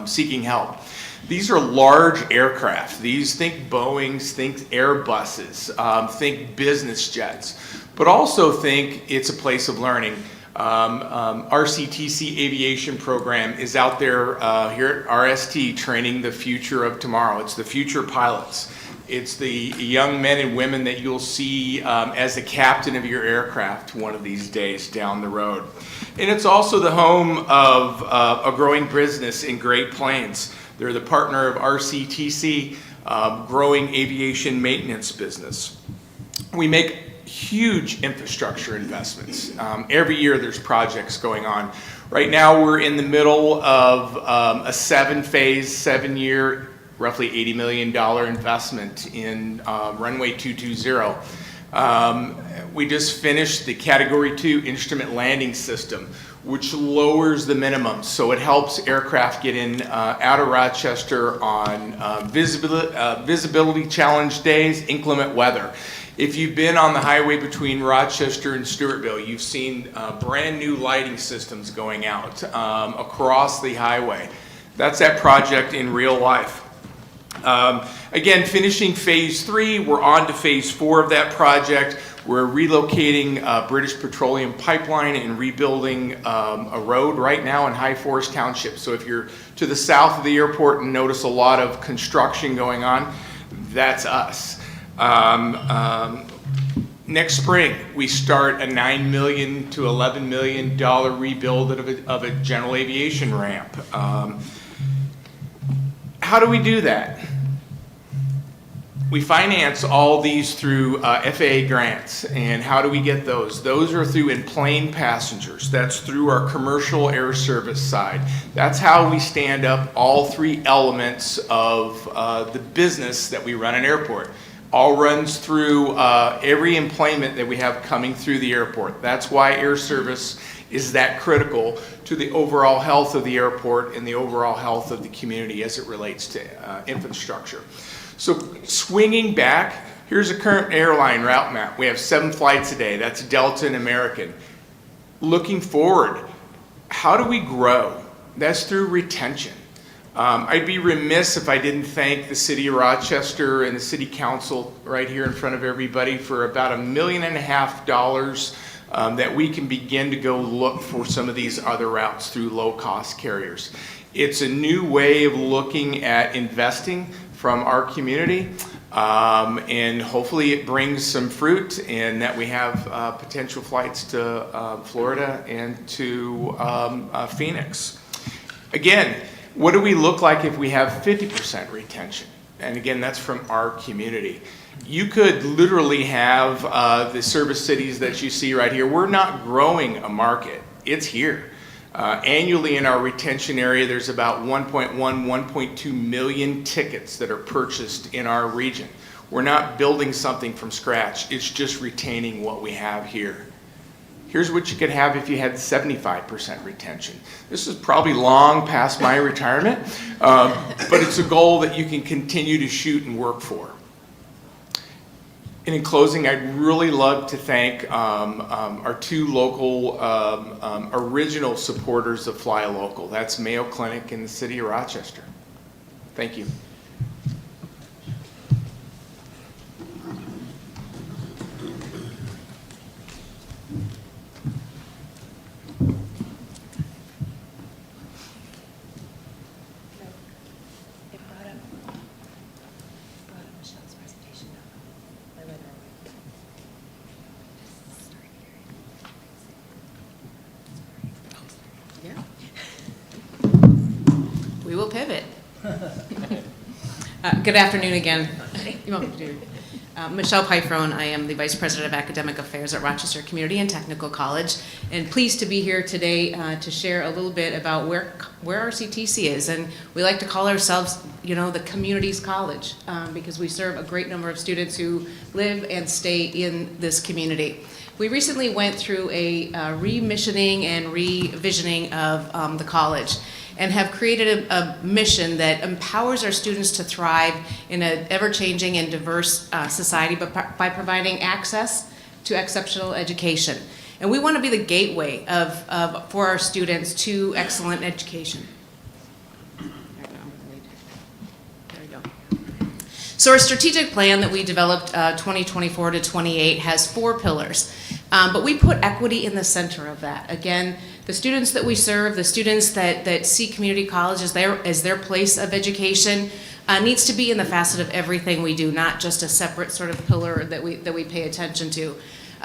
seeking help. These are large aircraft. These, think Boeings, think Airbuses, think business jets, but also think it's a place of learning. RCTC aviation program is out there here at RST training the future of tomorrow. It's the future pilots. It's the young men and women that you'll see as the captain of your aircraft one of these days down the road. And it's also the home of a growing business in Great Plains. They're the partner of RCTC, growing aviation maintenance business. We make huge infrastructure investments. Every year there's projects going on. Right now we're in the middle of a 7-phase, 7-year, roughly $80 million investment in runway 220. We just finished the Category 2 instrument landing system, which lowers the minimum, so it helps aircraft get in out of Rochester on visibility challenge days, inclement weather. If you've been on the highway between Rochester and Stewartville, you've seen brand new lighting systems going out across the highway. That's that project in real life. Again, finishing phase 3, we're on to phase 4 of that project. We're relocating British Petroleum pipeline and rebuilding a road right now in High Forest Township. So if you're to the south of the airport and notice a lot of construction going on, that's us. Next spring, we start a $9 million to $11 million rebuild of a general aviation ramp. How do we do that? We finance all these through FAA grants. And how do we get those? Those are through in-plane passengers. That's through our commercial air service side. That's how we stand up all 3 elements of the business that we run an airport. All runs through every employment that we have coming through the airport. That's why air service is that critical to the overall health of the airport and the overall health of the community as it relates to infrastructure. So swinging back, here's a current airline route map. We have 7 flights a day. That's Delta and American. Looking forward, how do we grow? That's through retention. I'd be remiss if I didn't thank the City of Rochester and the City Council right here in front of everybody for about $1.5 million that we can begin to go look for some of these other routes through low-cost carriers. It's a new way of looking at investing from our community, and hopefully it brings some fruit and that we have potential flights to Florida and to Phoenix. Again, what do we look like if we have 50% retention? And again, that's from our community. You could literally have the service cities that you see right here. We're not growing a market. It's here. Annually in our retention area, there's about 1.2 million tickets that are purchased in our region. We're not building something from scratch. It's just retaining what we have here. Here's what you could have if you had 75% retention. This is probably long past my retirement, but it's a goal that you can continue to shoot and work for. And in closing, I'd really love to thank our 2 local original supporters of Fly Local. That's Mayo Clinic and the City of Rochester. Thank you. We will pivot. Good afternoon again. You want me to do Michelle Pyfferoen. I am the Vice President of Academic Affairs at Rochester Community and Technical College, and pleased to be here today to share a little bit about where RCTC is. And we like to call ourselves, the community's college, because we serve a great number of students who live and stay in this community. We recently went through a remissioning and revisioning of the college, and have created a mission that empowers our students to thrive in an ever-changing and diverse society, but by providing access to exceptional education. And we want to be the gateway for our students to excellent education. So our strategic plan that we developed 2024 to 28 has 4 pillars, but we put equity in the center of that. Again, the students that we serve, the students that see community college as their place of education, needs to be in the facet of everything we do, not just a separate sort of pillar that we pay attention to.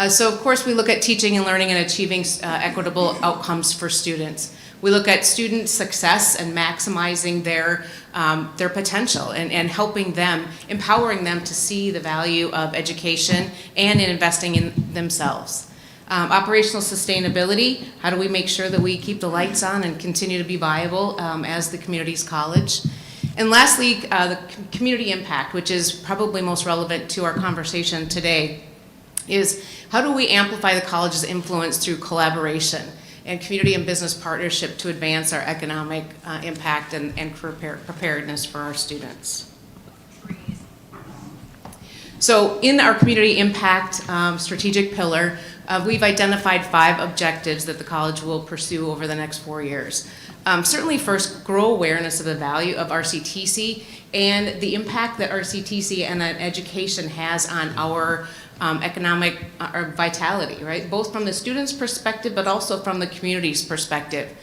So of course we look at teaching and learning and achieving equitable outcomes for students. We look at student success and maximizing their potential and helping them, empowering them to see the value of education and in investing in themselves. Operational sustainability, how do we make sure that we keep the lights on and continue to be viable as the community's college? And lastly, the community impact, which is probably most relevant to our conversation today, is how do we amplify the college's influence through collaboration and community and business partnership to advance our economic impact and preparedness for our students. So in our community impact strategic pillar, we've identified 5 objectives that the college will pursue over the next 4 years. Certainly first, grow awareness of the value of RCTC and the impact that RCTC and education has on our economic vitality, right? Both from the student's perspective, but also from the community's perspective.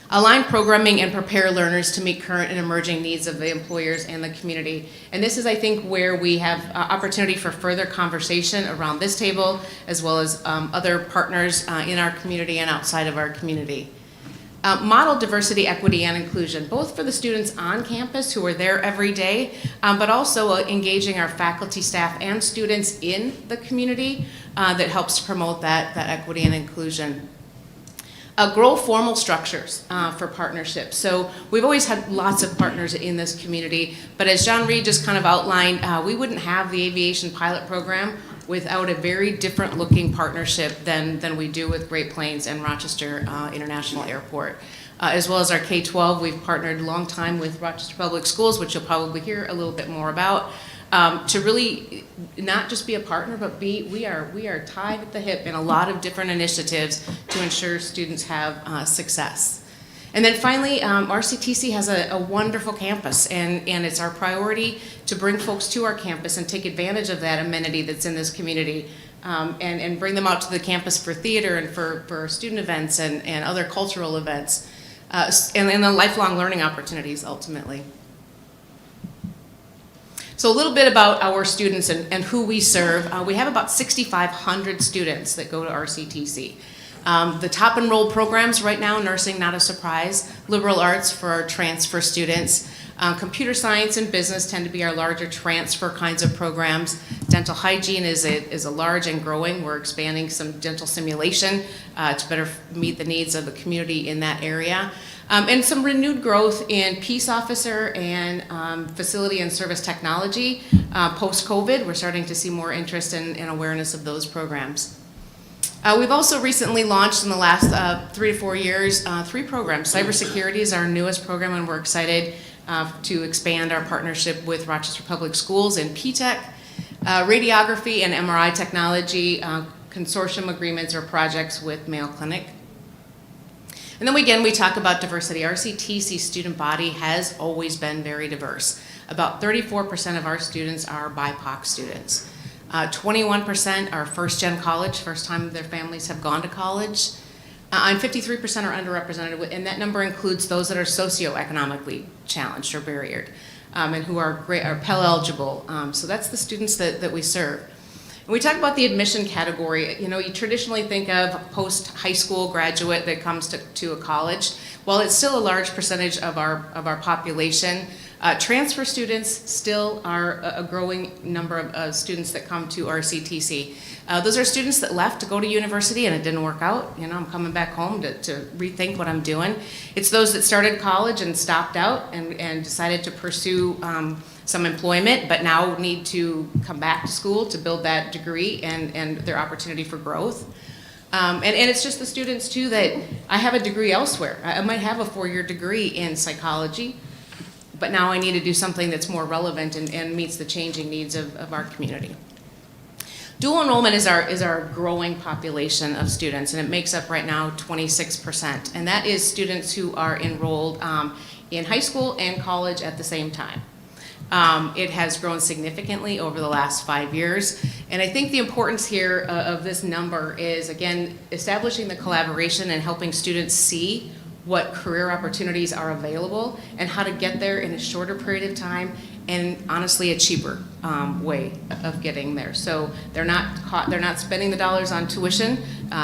Align programming and prepare learners to meet current and emerging needs of the employers and the community. And this is, I think, where we have opportunity for further conversation around this table, as well as other partners in our community and outside of our community. Model diversity, equity, and inclusion, both for the students on campus who are there every day, but also engaging our faculty, staff, and students in the community that helps promote that equity and inclusion. Grow formal structures for partnerships. So we've always had lots of partners in this community, but as John Reed just kind of outlined, we wouldn't have the aviation pilot program without a very different looking partnership than we do with Great Plains and Rochester International Airport. As well as our K-12, we've partnered a long time with Rochester Public Schools, which you'll probably hear a little bit more about, to really not just be a partner, but we are tied at the hip in a lot of different initiatives to ensure students have success. And then finally, RCTC has a wonderful campus, and it's our priority to bring folks to our campus and take advantage of that amenity that's in this community, and bring them out to the campus for theater and for student events and other cultural events, and the lifelong learning opportunities ultimately. So a little bit about our students and who we serve. We have about 6,500 students that go to RCTC. The top enrolled programs right now, nursing, not a surprise, liberal arts for our transfer students. Computer science and business tend to be our larger transfer kinds of programs. Dental hygiene is a large and growing. We're expanding some dental simulation to better meet the needs of the community in that area. And some renewed growth in peace officer and facility and service technology. Post-COVID, we're starting to see more interest and awareness of those programs. We've also recently launched in the last 3 to 4 years 3 programs. Cybersecurity is our newest program, and we're excited to expand our partnership with Rochester Public Schools in P-Tech. Radiography and MRI technology, consortium agreements or projects with Mayo Clinic. And then again, we talk about diversity. RCTC student body has always been very diverse. About 34% of our students are BIPOC students. 21% are first-gen college, first time their families have gone to college. And 53% are underrepresented, and that number includes those that are socioeconomically challenged or barriered, and who are Pell eligible. So that's the students that we serve. When we talk about the admission category, you traditionally think of post-high school graduate that comes to a college. While it's still a large percentage of our population, Transfer students still are a growing number of students that come to RCTC. Those are students that left to go to university and it didn't work out. You know, I'm coming back home to rethink what I'm doing. It's those that started college and stopped out and decided to pursue some employment, but now need to come back to school to build that degree and their opportunity for growth. And it's just the students too that I have a degree elsewhere. I might have a 4-year degree in psychology, but now I need to do something that's more relevant and meets the changing needs of our community. Dual enrollment is our growing population of students, and it makes up right now 26%. And that is students who are enrolled in high school and college at the same time. It has grown significantly over the last 5 years. And I think the importance here of this number is, again, establishing the collaboration and helping students see what career opportunities are available and how to get there in a shorter period of time and honestly a cheaper way of getting there. So they're not spending the dollars on tuition.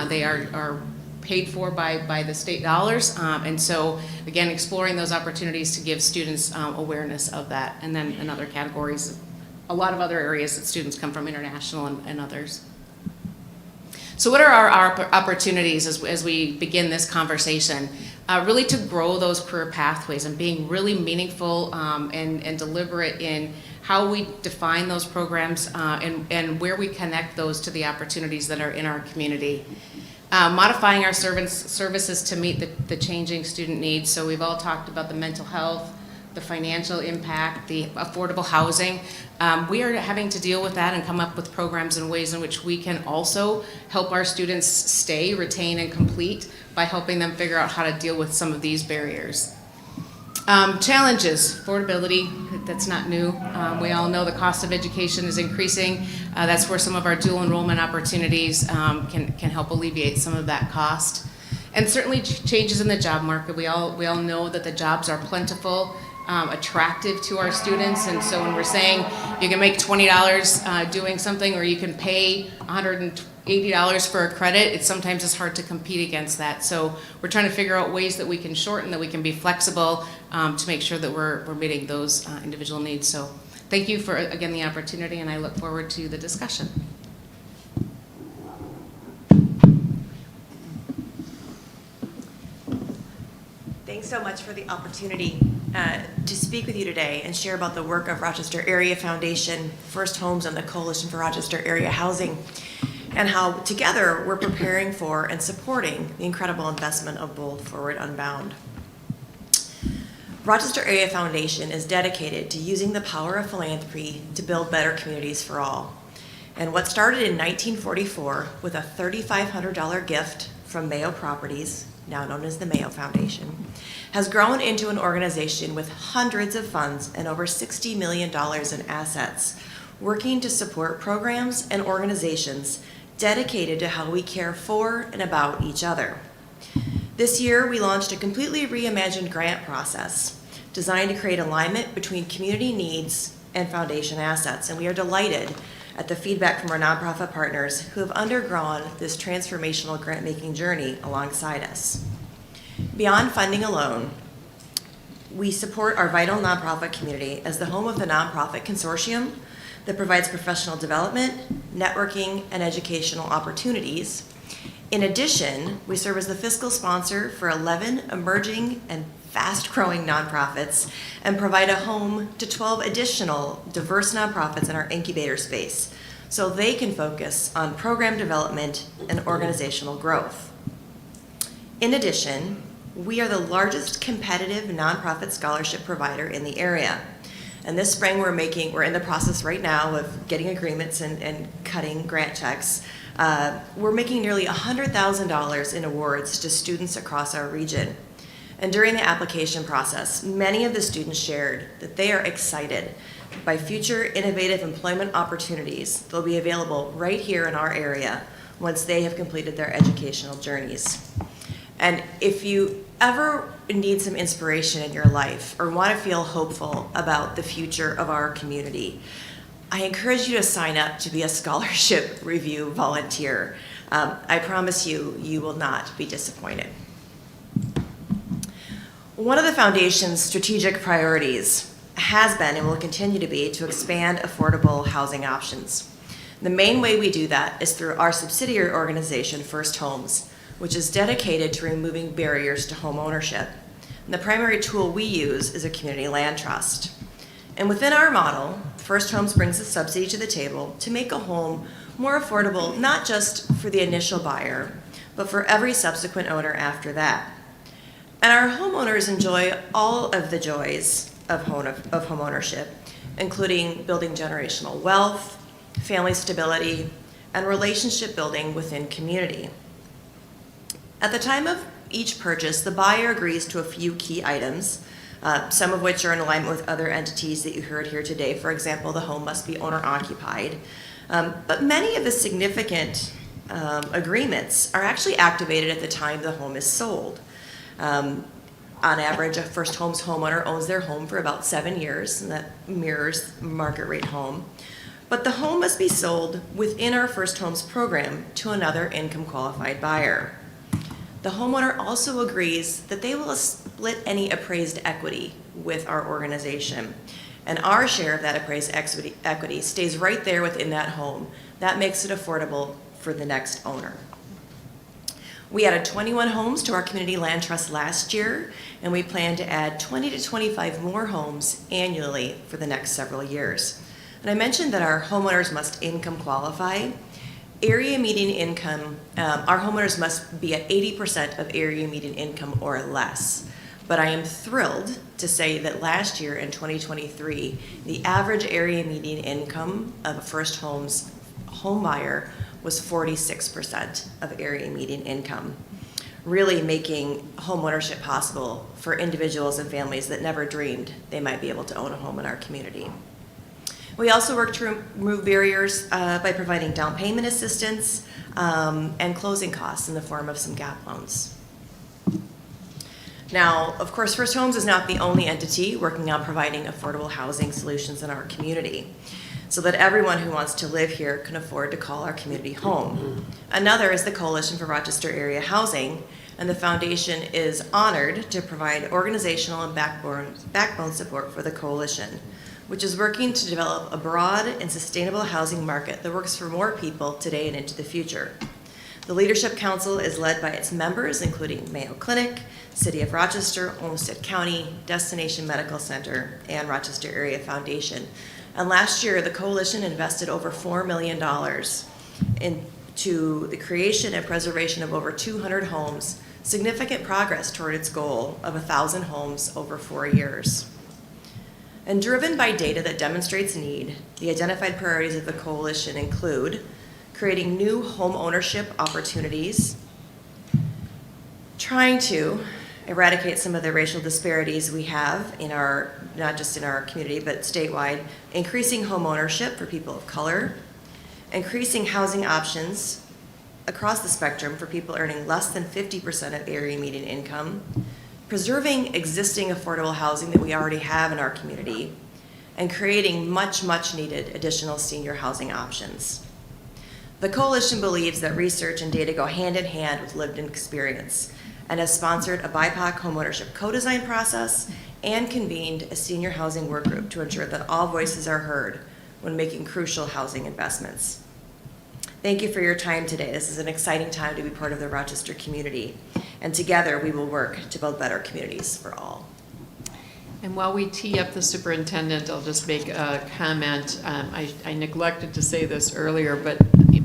They are paid for by the state dollars. And so again, exploring those opportunities to give students awareness of that. And then in other categories, a lot of other areas that students come from, international and others. So what are our opportunities as we begin this conversation? Really to grow those career pathways and being really meaningful and deliberate in how we define those programs and where we connect those to the opportunities that are in our community. Modifying our services to meet the changing student needs. So we've all talked about the mental health, the financial impact, the affordable housing. We are having to deal with that and come up with programs and ways in which we can also help our students stay, retain, and complete by helping them figure out how to deal with some of these barriers. Challenges, affordability, that's not new. We all know the cost of education is increasing. That's where some of our dual enrollment opportunities can help alleviate some of that cost. And certainly changes in the job market. We all know that the jobs are plentiful, attractive to our students, and so when we're saying you can make $20 doing something or you can pay $180 for a credit, sometimes it's hard to compete against that. So we're trying to figure out ways that we can shorten, that we can be flexible to make sure that we're meeting those individual needs. So thank you for, again, the opportunity, and I look forward to the discussion. Thanks so much for the opportunity to speak with you today and share about the work of Rochester Area Foundation, First Homes, and the Coalition for Rochester Area Housing, and how together we're preparing for and supporting the incredible investment of both Forward Unbound. Rochester Area Foundation is dedicated to using the power of philanthropy to build better communities for all. And what started in 1944 with a $3,500 gift from Mayo Properties, now known as the Mayo Foundation, has grown into an organization with hundreds of funds and over $60 million in assets, working to support programs and organizations dedicated to how we care for and about each other. This year, we launched a completely reimagined grant process designed to create alignment between community needs and foundation assets, and we are delighted at the feedback from our nonprofit partners who have undergone this transformational grant-making journey alongside us. Beyond funding alone, we support our vital nonprofit community as the home of the Nonprofit Consortium that provides professional development, networking, and educational opportunities. In addition, we serve as the fiscal sponsor for 11 emerging and fast-growing nonprofits and provide a home to 12 additional diverse nonprofits in our incubator space so they can focus on program development and organizational growth. In addition, we are the largest competitive nonprofit scholarship provider in the area. And this spring we're in the process right now of getting agreements and cutting grant checks. We're making nearly $100,000 in awards to students across our region. And during the application process, many of the students shared that they are excited by future innovative employment opportunities that will be available right here in our area once they have completed their educational journeys. And if you ever need some inspiration in your life or want to feel hopeful about the future of our community, I encourage you to sign up to be a scholarship review volunteer. I promise you, you will not be disappointed. One of the foundation's strategic priorities has been and will continue to be to expand affordable housing options. The main way we do that is through our subsidiary organization, First Homes, which is dedicated to removing barriers to home ownership. And the primary tool we use is a community land trust. And within our model, First Homes brings a subsidy to the table to make a home more affordable, not just for the initial buyer, but for every subsequent owner after that. And our homeowners enjoy all of the joys of home ownership, including building generational wealth, family stability, and relationship building within community. At the time of each purchase, the buyer agrees to a few key items, some of which are in alignment with other entities that you heard here today. For example, the home must be owner-occupied. But many of the significant agreements are actually activated at the time the home is sold. On average, a First Homes homeowner owns their home for about 7 years, and that mirrors market rate home. But the home must be sold within our First Homes program to another income qualified buyer. The homeowner also agrees that they will split any appraised equity with our organization. And our share of that appraised equity stays right there within that home. That makes it affordable for the next owner. We added 21 homes to our community land trust last year, and we plan to add 20 to 25 more homes annually for the next several years. And I mentioned that our homeowners must income qualify. Area median income, our homeowners must be at 80% of area median income or less. But I am thrilled to say that last year in 2023, the average area median income of a First Homes home buyer was 46% of area median income, really making homeownership possible for individuals and families that never dreamed they might be able to own a home in our community. We also work to remove barriers by providing down payment assistance and closing costs in the form of some gap loans. Now, of course, First Homes is not the only entity working on providing affordable housing solutions in our community, so that everyone who wants to live here can afford to call our community home. Another is the Coalition for Rochester Area Housing, and the foundation is honored to provide organizational and backbone support for the coalition, which is working to develop a broad and sustainable housing market that works for more people today and into the future. The Leadership Council is led by its members, including Mayo Clinic, City of Rochester, Olmsted County, Destination Medical Center, and Rochester Area Foundation. And last year, the coalition invested over $4 million into the creation and preservation of over 200 homes, significant progress toward its goal of 1,000 homes over 4 years. And driven by data that demonstrates need, the identified priorities of the coalition include creating new home ownership opportunities, trying to eradicate some of the racial disparities we have in our, not just in our community, but statewide, increasing home ownership for people of color, increasing housing options across the spectrum for people earning less than 50% of area median income, preserving existing affordable housing that we already have in our community, and creating much, much needed additional senior housing options. The coalition believes that research and data go hand in hand with lived experience, and has sponsored a BIPOC homeownership co-design process and convened a senior housing work group to ensure that all voices are heard when making crucial housing investments. Thank you for your time today. This is an exciting time to be part of the Rochester community, and together we will work to build better communities for all. And while we tee up the superintendent, I'll just make a comment. I neglected to say this earlier, but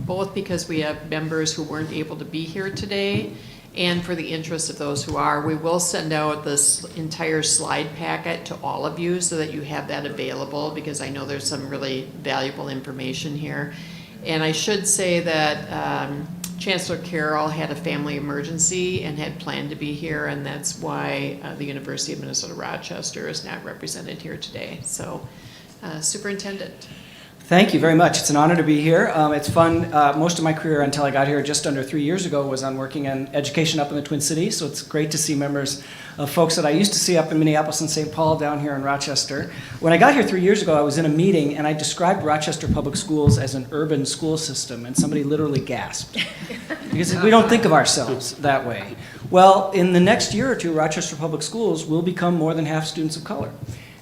both because we have members who weren't able to be here today and for the interest of those who are, we will send out this entire slide packet to all of you so that you have that available, because I know there's some really valuable information here. And I should say that Chancellor Carroll had a family emergency and had planned to be here, and that's why the University of Minnesota Rochester is not represented here today. So, Superintendent. Thank you very much. It's an honor to be here. It's fun. Most of my career until I got here just under 3 years ago was on working in education up in the Twin Cities, so it's great to see members of folks that I used to see up in Minneapolis and St. Paul down here in Rochester. When I got here 3 years ago, I was in a meeting and I described Rochester Public Schools as an urban school system, and somebody literally gasped because we don't think of ourselves that way. Well, in the next year or two, Rochester Public Schools will become more than half students of color.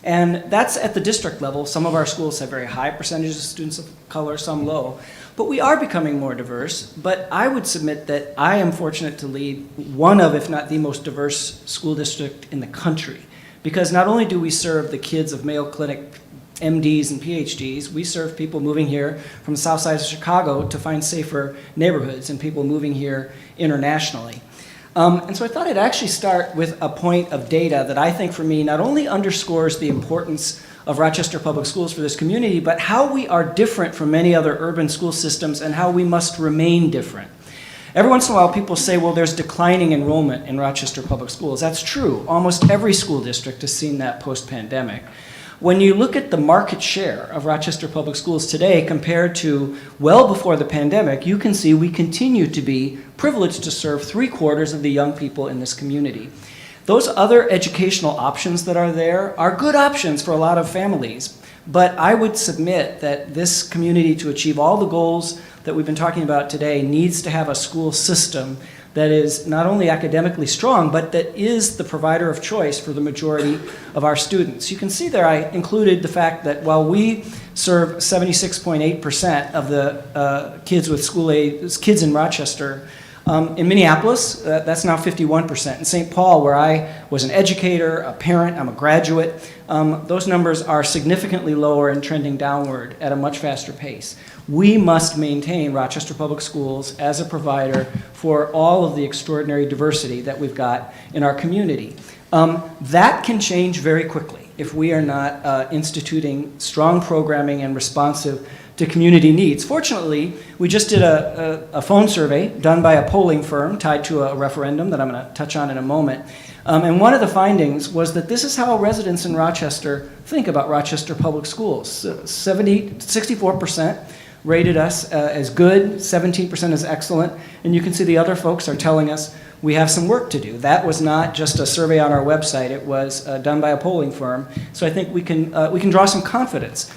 And that's at the district level. Some of our schools have very high percentages of students of color, some low. But we are becoming more diverse. But I would submit that I am fortunate to lead one of, if not the most diverse school district in the country. Because not only do we serve the kids of Mayo Clinic MDs and PhDs, we serve people moving here from the south side of Chicago to find safer neighborhoods and people moving here internationally. And so I thought I'd actually start with a point of data that I think for me not only underscores the importance of Rochester Public Schools for this community, but how we are different from many other urban school systems and how we must remain different. Every once in a while people say, well, there's declining enrollment in Rochester Public Schools. That's true. Almost every school district has seen that post-pandemic. When you look at the market share of Rochester Public Schools today compared to well before the pandemic, you can see we continue to be privileged to serve 3/4 of the young people in this community. Those other educational options that are there are good options for a lot of families, but I would submit that this community, to achieve all the goals that we've been talking about today, needs to have a school system that is not only academically strong, but that is the provider of choice for the majority of our students. You can see there I included the fact that while we serve 76.8% of the kids with school age, kids in Rochester, in Minneapolis, that's now 51%. In St. Paul, where I was an educator, a parent, I'm a graduate, those numbers are significantly lower and trending downward at a much faster pace. We must maintain Rochester Public Schools as a provider for all of the extraordinary diversity that we've got in our community. That can change very quickly if we are not instituting strong programming and responsive to community needs. Fortunately, we just did a phone survey done by a polling firm tied to a referendum that I'm going to touch on in a moment. And one of the findings was that this is how residents in Rochester think about Rochester Public Schools. 64% rated us as good, 17% as excellent, and you can see the other folks are telling us we have some work to do. That was not just a survey on our website, it was done by a polling firm. So I think we can draw some confidence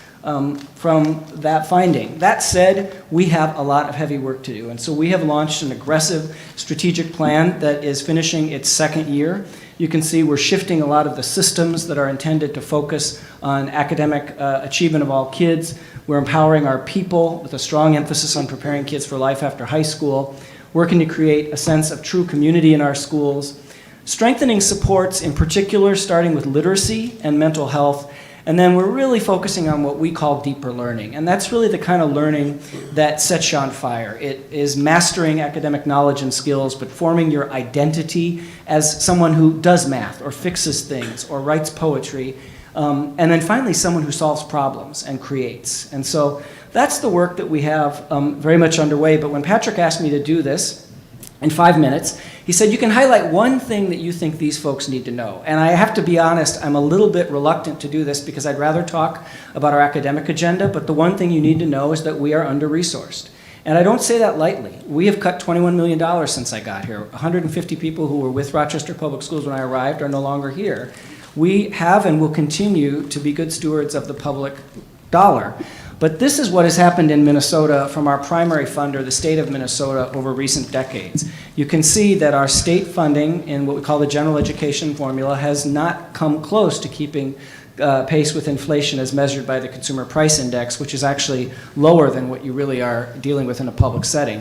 from that finding. That said, we have a lot of heavy work to do, and so we have launched an aggressive strategic plan that is finishing its second year. You can see we're shifting a lot of the systems that are intended to focus on academic achievement of all kids. We're empowering our people with a strong emphasis on preparing kids for life after high school, working to create a sense of true community in our schools, strengthening supports in particular, starting with literacy and mental health. And then we're really focusing on what we call deeper learning. And that's really the kind of learning that sets you on fire. It is mastering academic knowledge and skills, but forming your identity as someone who does math or fixes things or writes poetry. And then finally, someone who solves problems and creates. And so that's the work that we have very much underway. But when Patrick asked me to do this in 5 minutes, he said, you can highlight one thing that you think these folks need to know. And I have to be honest, I'm a little bit reluctant to do this because I'd rather talk about our academic agenda, but the one thing you need to know is that we are under-resourced. And I don't say that lightly. We have cut $21 million since I got here. 150 people who were with Rochester Public Schools when I arrived are no longer here. We have and will continue to be good stewards of the public dollar. But this is what has happened in Minnesota from our primary funder, the state of Minnesota, over recent decades. You can see that our state funding in what we call the general education formula has not come close to keeping pace with inflation as measured by the Consumer Price Index, which is actually lower than what you really are dealing with in a public setting.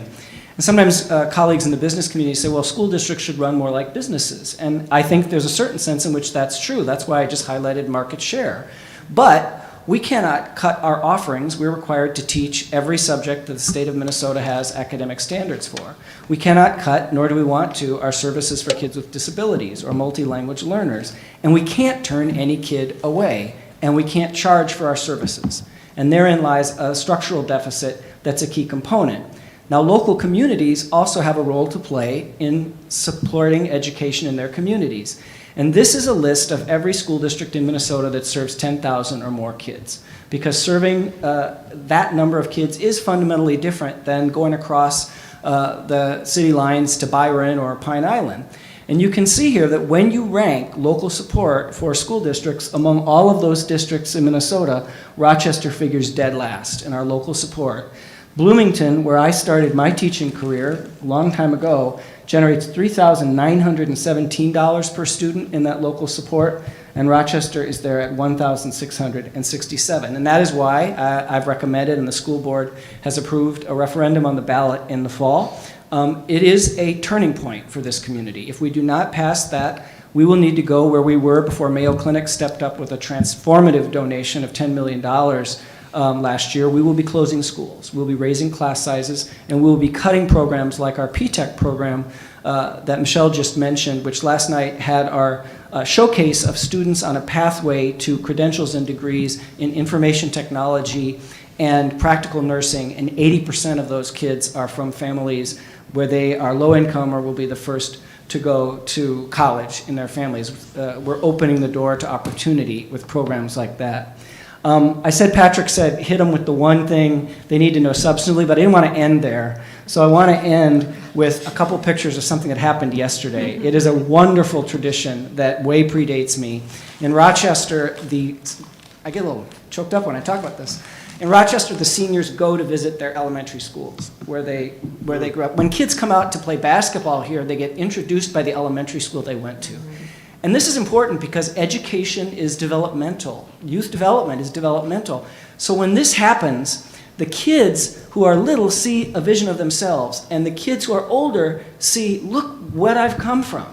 And sometimes colleagues in the business community say, well, school districts should run more like businesses. And I think there's a certain sense in which that's true. That's why I just highlighted market share. But we cannot cut our offerings. We're required to teach every subject that the state of Minnesota has academic standards for. We cannot cut, nor do we want to, our services for kids with disabilities or multi-language learners. And we can't turn any kid away. And we can't charge for our services. And therein lies a structural deficit that's a key component. Now, local communities also have a role to play in supporting education in their communities. And this is a list of every school district in Minnesota that serves 10,000 or more kids. Because serving that number of kids is fundamentally different than going across the city lines to Byron or Pine Island. And you can see here that when you rank local support for school districts among all of those districts in Minnesota, Rochester figures dead last in our local support. Bloomington, where I started my teaching career a long time ago, generates $3,917 per student in that local support, and Rochester is there at $1,667. And that is why I've recommended, and the school board has approved, a referendum on the ballot in the fall. It is a turning point for this community. If we do not pass that, we will need to go where we were before Mayo Clinic stepped up with a transformative donation of $10 million last year. We will be closing schools, we'll be raising class sizes, and we'll be cutting programs like our P-TECH program that Michelle just mentioned, which last night had our showcase of students on a pathway to credentials and degrees in information technology and practical nursing, and 80% of those kids are from families where they are low income or will be the first to go to college in their families. We're opening the door to opportunity with programs like that. I said, Patrick said, hit them with the one thing they need to know substantively, but I didn't want to end there. So I want to end with a couple pictures of something that happened yesterday. It is a wonderful tradition that way predates me. In Rochester, I get a little choked up when I talk about this. In Rochester, the seniors go to visit their elementary schools where they grew up. When kids come out to play basketball here, they get introduced by the elementary school they went to. And this is important because education is developmental. Youth development is developmental. So when this happens, the kids who are little see a vision of themselves, and the kids who are older see, look what I've come from.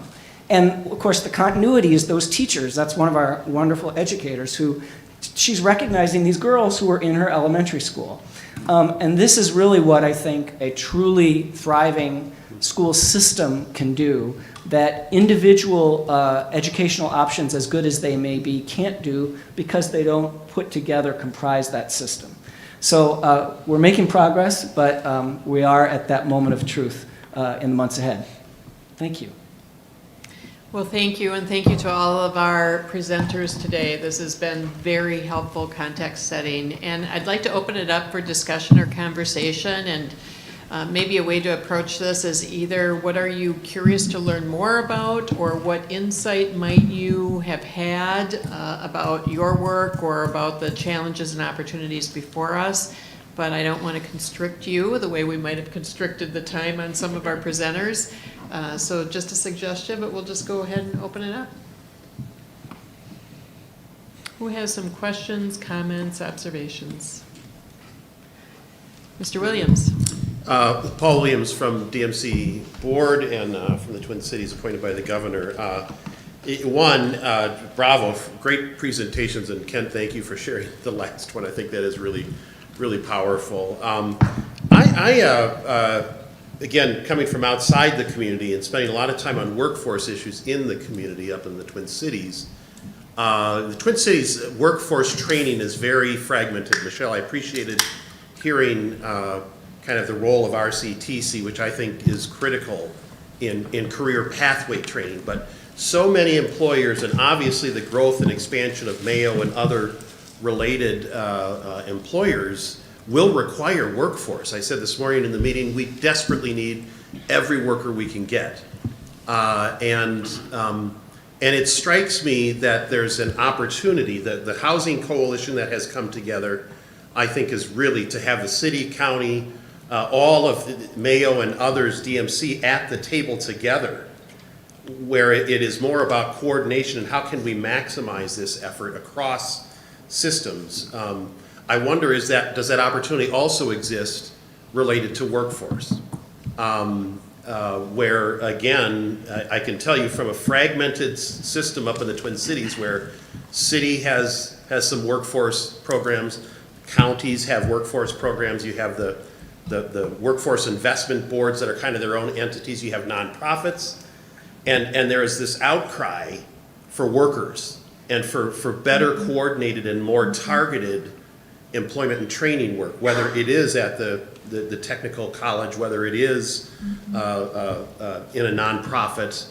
And of course, the continuity is those teachers. That's one of our wonderful educators who she's recognizing these girls who were in her elementary school. And this is really what I think a truly thriving school system can do, that individual educational options, as good as they may be, can't do because they don't put together, comprise that system. So we're making progress, but we are at that moment of truth in the months ahead. Thank you. Well, thank you, and thank you to all of our presenters today. This has been very helpful context setting, and I'd like to open it up for discussion or conversation, and maybe a way to approach this is either what are you curious to learn more about, or what insight might you have had about your work or about the challenges and opportunities before us. But I don't want to constrict you the way we might have constricted the time on some of our presenters. So just a suggestion, but we'll just go ahead and open it up. Who has some questions, comments, observations? Mr. Williams. Paul Williams from DMC Board and from the Twin Cities, appointed by the governor. Bravo, great presentations, and Ken, thank you for sharing the last one. I think that is really, really powerful. Again, coming from outside the community and spending a lot of time on workforce issues in the community up in the Twin Cities, the Twin Cities workforce training is very fragmented. Michelle, I appreciated hearing kind of the role of RCTC, which I think is critical in career pathway training. But so many employers, and obviously the growth and expansion of Mayo and other related employers, will require workforce. I said this morning in the meeting, we desperately need every worker we can get. And it strikes me that there's an opportunity, that the housing coalition that has come together, I think, is really to have the city, county, all of Mayo and others, DMC, at the table together, where it is more about coordination and how can we maximize this effort across systems. I wonder, does that opportunity also exist related to workforce? Where, again, I can tell you from a fragmented system up in the Twin Cities, where city has some workforce programs, counties have workforce programs, you have the workforce investment boards that are kind of their own entities, you have nonprofits, and there is this outcry for workers and for better coordinated and more targeted employment and training work, whether it is at the technical college, whether it is in a nonprofit.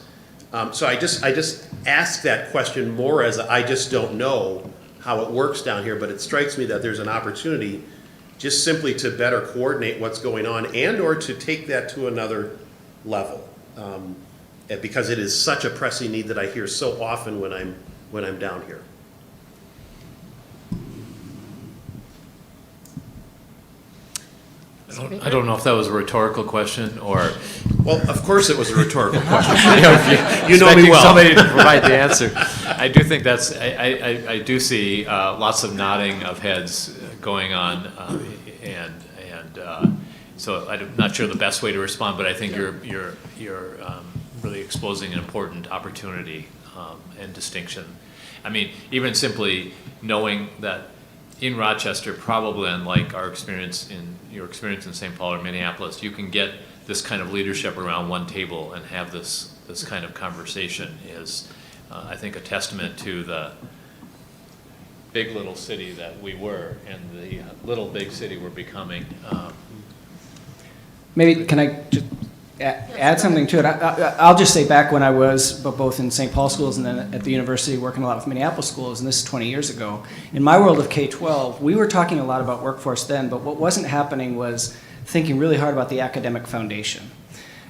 So I just ask that question more as I just don't know how it works down here, but it strikes me that there's an opportunity just simply to better coordinate what's going on and or to take that to another level, because it is such a pressing need that I hear so often when I'm down here. I don't know if that was a rhetorical question or. Well, of course it was a rhetorical question. You know me well. Somebody to provide the answer. I do think I do see lots of nodding of heads going on, so I'm not sure the best way to respond, but I think you're really exposing an important opportunity and distinction. I mean, even simply knowing that in Rochester, probably unlike your experience in St. Paul or Minneapolis, you can get this kind of leadership around one table and have this kind of conversation is, I think, a testament to the big little city that we were and the little big city we're becoming. Maybe, can I just add something to it? I'll just say back when I was both in St. Paul schools and then at the university working a lot with Minneapolis schools, and this is 20 years ago, in my world of K-12, we were talking a lot about workforce then, but what wasn't happening was thinking really hard about the academic foundation.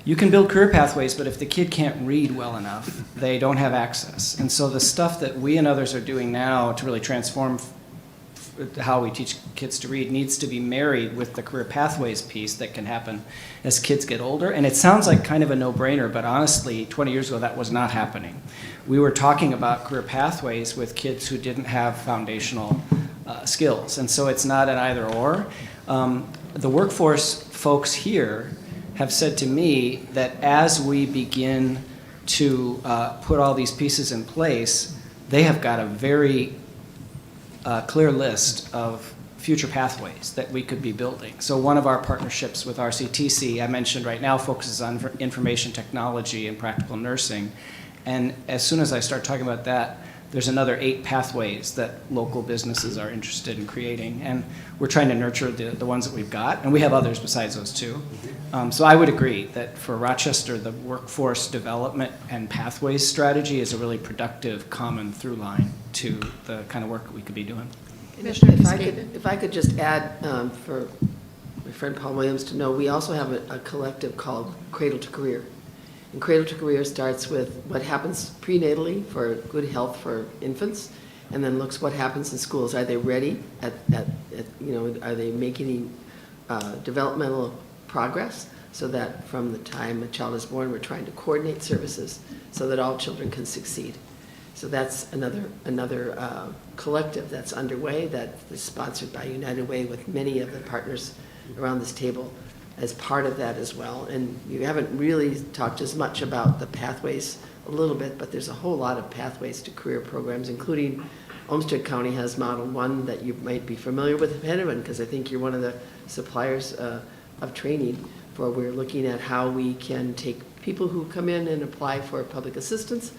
You can build career pathways, but if the kid can't read well enough, they don't have access. And so the stuff that we and others are doing now to really transform how we teach kids to read needs to be married with the career pathways piece that can happen as kids get older. And it sounds like kind of a no-brainer, but honestly, 20 years ago, that was not happening. We were talking about career pathways with kids who didn't have foundational skills. And so it's not an either or. The workforce folks here have said to me that as we begin to put all these pieces in place, they have got a very clear list of future pathways that we could be building. So one of our partnerships with RCTC, I mentioned right now, focuses on information technology and practical nursing. And as soon as I start talking about that, there's another 8 pathways that local businesses are interested in creating. And we're trying to nurture the ones that we've got. And we have others besides those 2. So I would agree that for Rochester, the workforce development and pathways strategy is a really productive common through line to the kind of work that we could be doing. If I could just add for my friend Paul Williams to know, we also have a collective called Cradle to Career. And Cradle to Career starts with what happens prenatally for good health for infants, and then looks what happens in schools. Are they ready? Are they making developmental progress so that from the time a child is born, we're trying to coordinate services so that all children can succeed. So that's another collective that's underway that is sponsored by United Way with many of the partners around this table as part of that as well. And you haven't really talked as much about the pathways a little bit, but there's a whole lot of pathways to career programs, including Olmsted County has Model 1 that you might be familiar with, Pyfferoen, because I think you're one of the suppliers of training for. We're looking at how we can take people who come in and apply for public assistance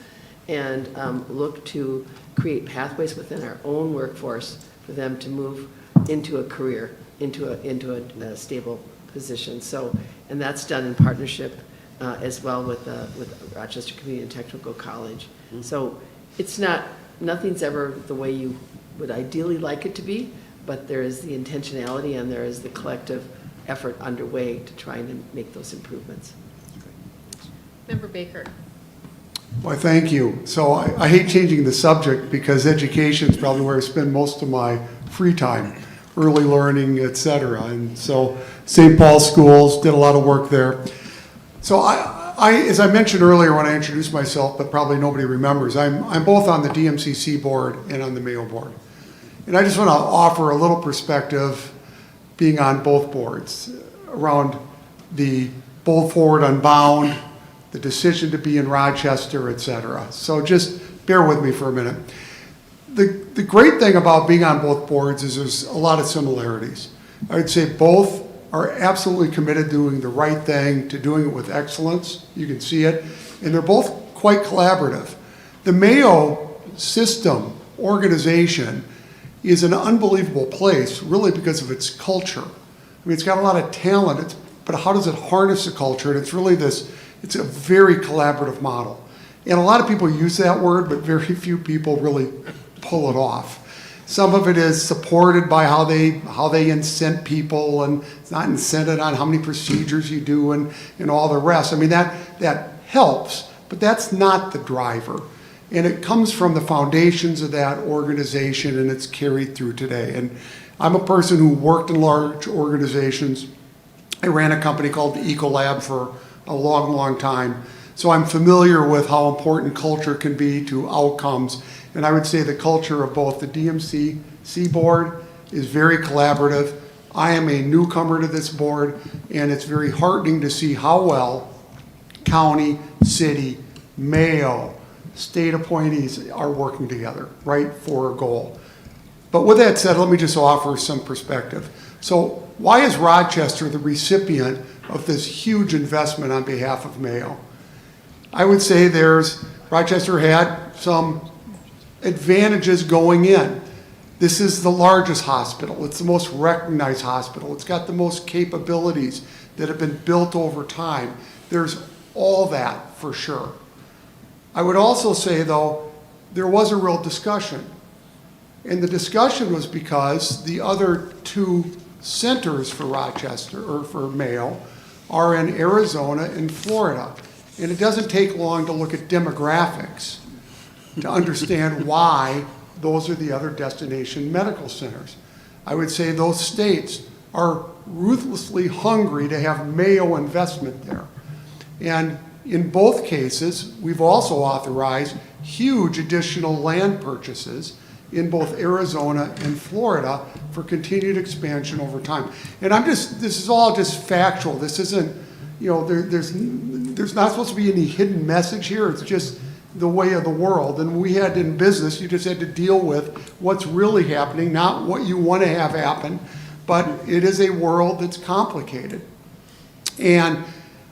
and look to create pathways within our own workforce for them to move into a career, into a stable position. So, and that's done in partnership as well with Rochester Community and Technical College. So it's nothing's ever the way you would ideally like it to be, but there is the intentionality and there is the collective effort underway to try and make those improvements. Member Baker. Why, thank you. So I hate changing the subject because education is probably where I spend most of my free time, early learning, et cetera. And so St. Paul schools, did a lot of work there. So as I mentioned earlier when I introduced myself, but probably nobody remembers, I'm both on the DMCC board and on the Mayo board. And I just want to offer a little perspective being on both boards around the Bold Forward Unbound, the decision to be in Rochester, et cetera. So just bear with me for a minute. The great thing about being on both boards is there's a lot of similarities. I would say both are absolutely committed to doing the right thing, to doing it with excellence. You can see it. And they're both quite collaborative. The Mayo system, organization, is an unbelievable place, really because of its culture. I mean, it's got a lot of talent, but how does it harness the culture? And it's really it's a very collaborative model. And a lot of people use that word, but very few people really pull it off. Some of it is supported by how they incent people, and it's not incented on how many procedures you do and all the rest. I mean, that helps, but that's not the driver. And it comes from the foundations of that organization, and it's carried through today. And I'm a person who worked in large organizations I ran a company called the Ecolab for a long, long time. So I'm familiar with how important culture can be to outcomes. And I would say the culture of both the DMC board is very collaborative. I am a newcomer to this board, and it's very heartening to see how well county, city, Mayo, state appointees are working together, right, for a goal. But with that said, let me just offer some perspective. So why is Rochester the recipient of this huge investment on behalf of Mayo? I would say Rochester had some advantages going in. This is the largest hospital. It's the most recognized hospital. It's got the most capabilities that have been built over time. There's all that for sure. I would also say, though, there was a real discussion. And the discussion was because the other two centers for Rochester, or for Mayo, are in Arizona and Florida. And it doesn't take long to look at demographics to understand why those are the other destination medical centers. I would say those states are ruthlessly hungry to have Mayo investment there. And in both cases, we've also authorized huge additional land purchases in both Arizona and Florida for continued expansion over time. And this is all just factual. This isn't, there's not supposed to be any hidden message here. It's just the way of the world. And we had in business, you just had to deal with what's really happening, not what you want to have happen, but it is a world that's complicated. And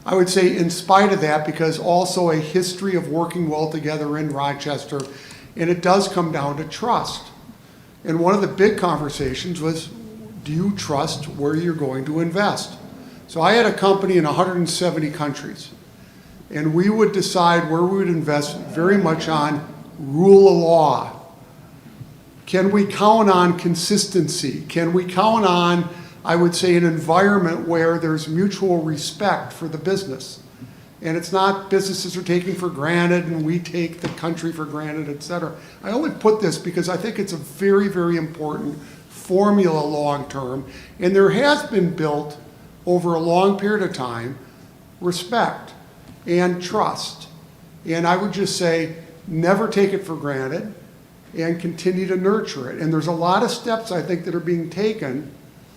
I would say in spite of that, because also a history of working well together in Rochester, and it does come down to trust. And one of the big conversations was, do you trust where you're going to invest? So I had a company in 170 countries, and we would decide where we would invest very much on rule of law. Can we count on consistency? Can we count on, I would say, an environment where there's mutual respect for the business? And it's not businesses are taken for granted and we take the country for granted, et cetera. I only put this because I think it's a very, very important formula long term. And there has been built over a long period of time respect and trust. And I would just say never take it for granted and continue to nurture it. And there's a lot of steps I think that are being taken,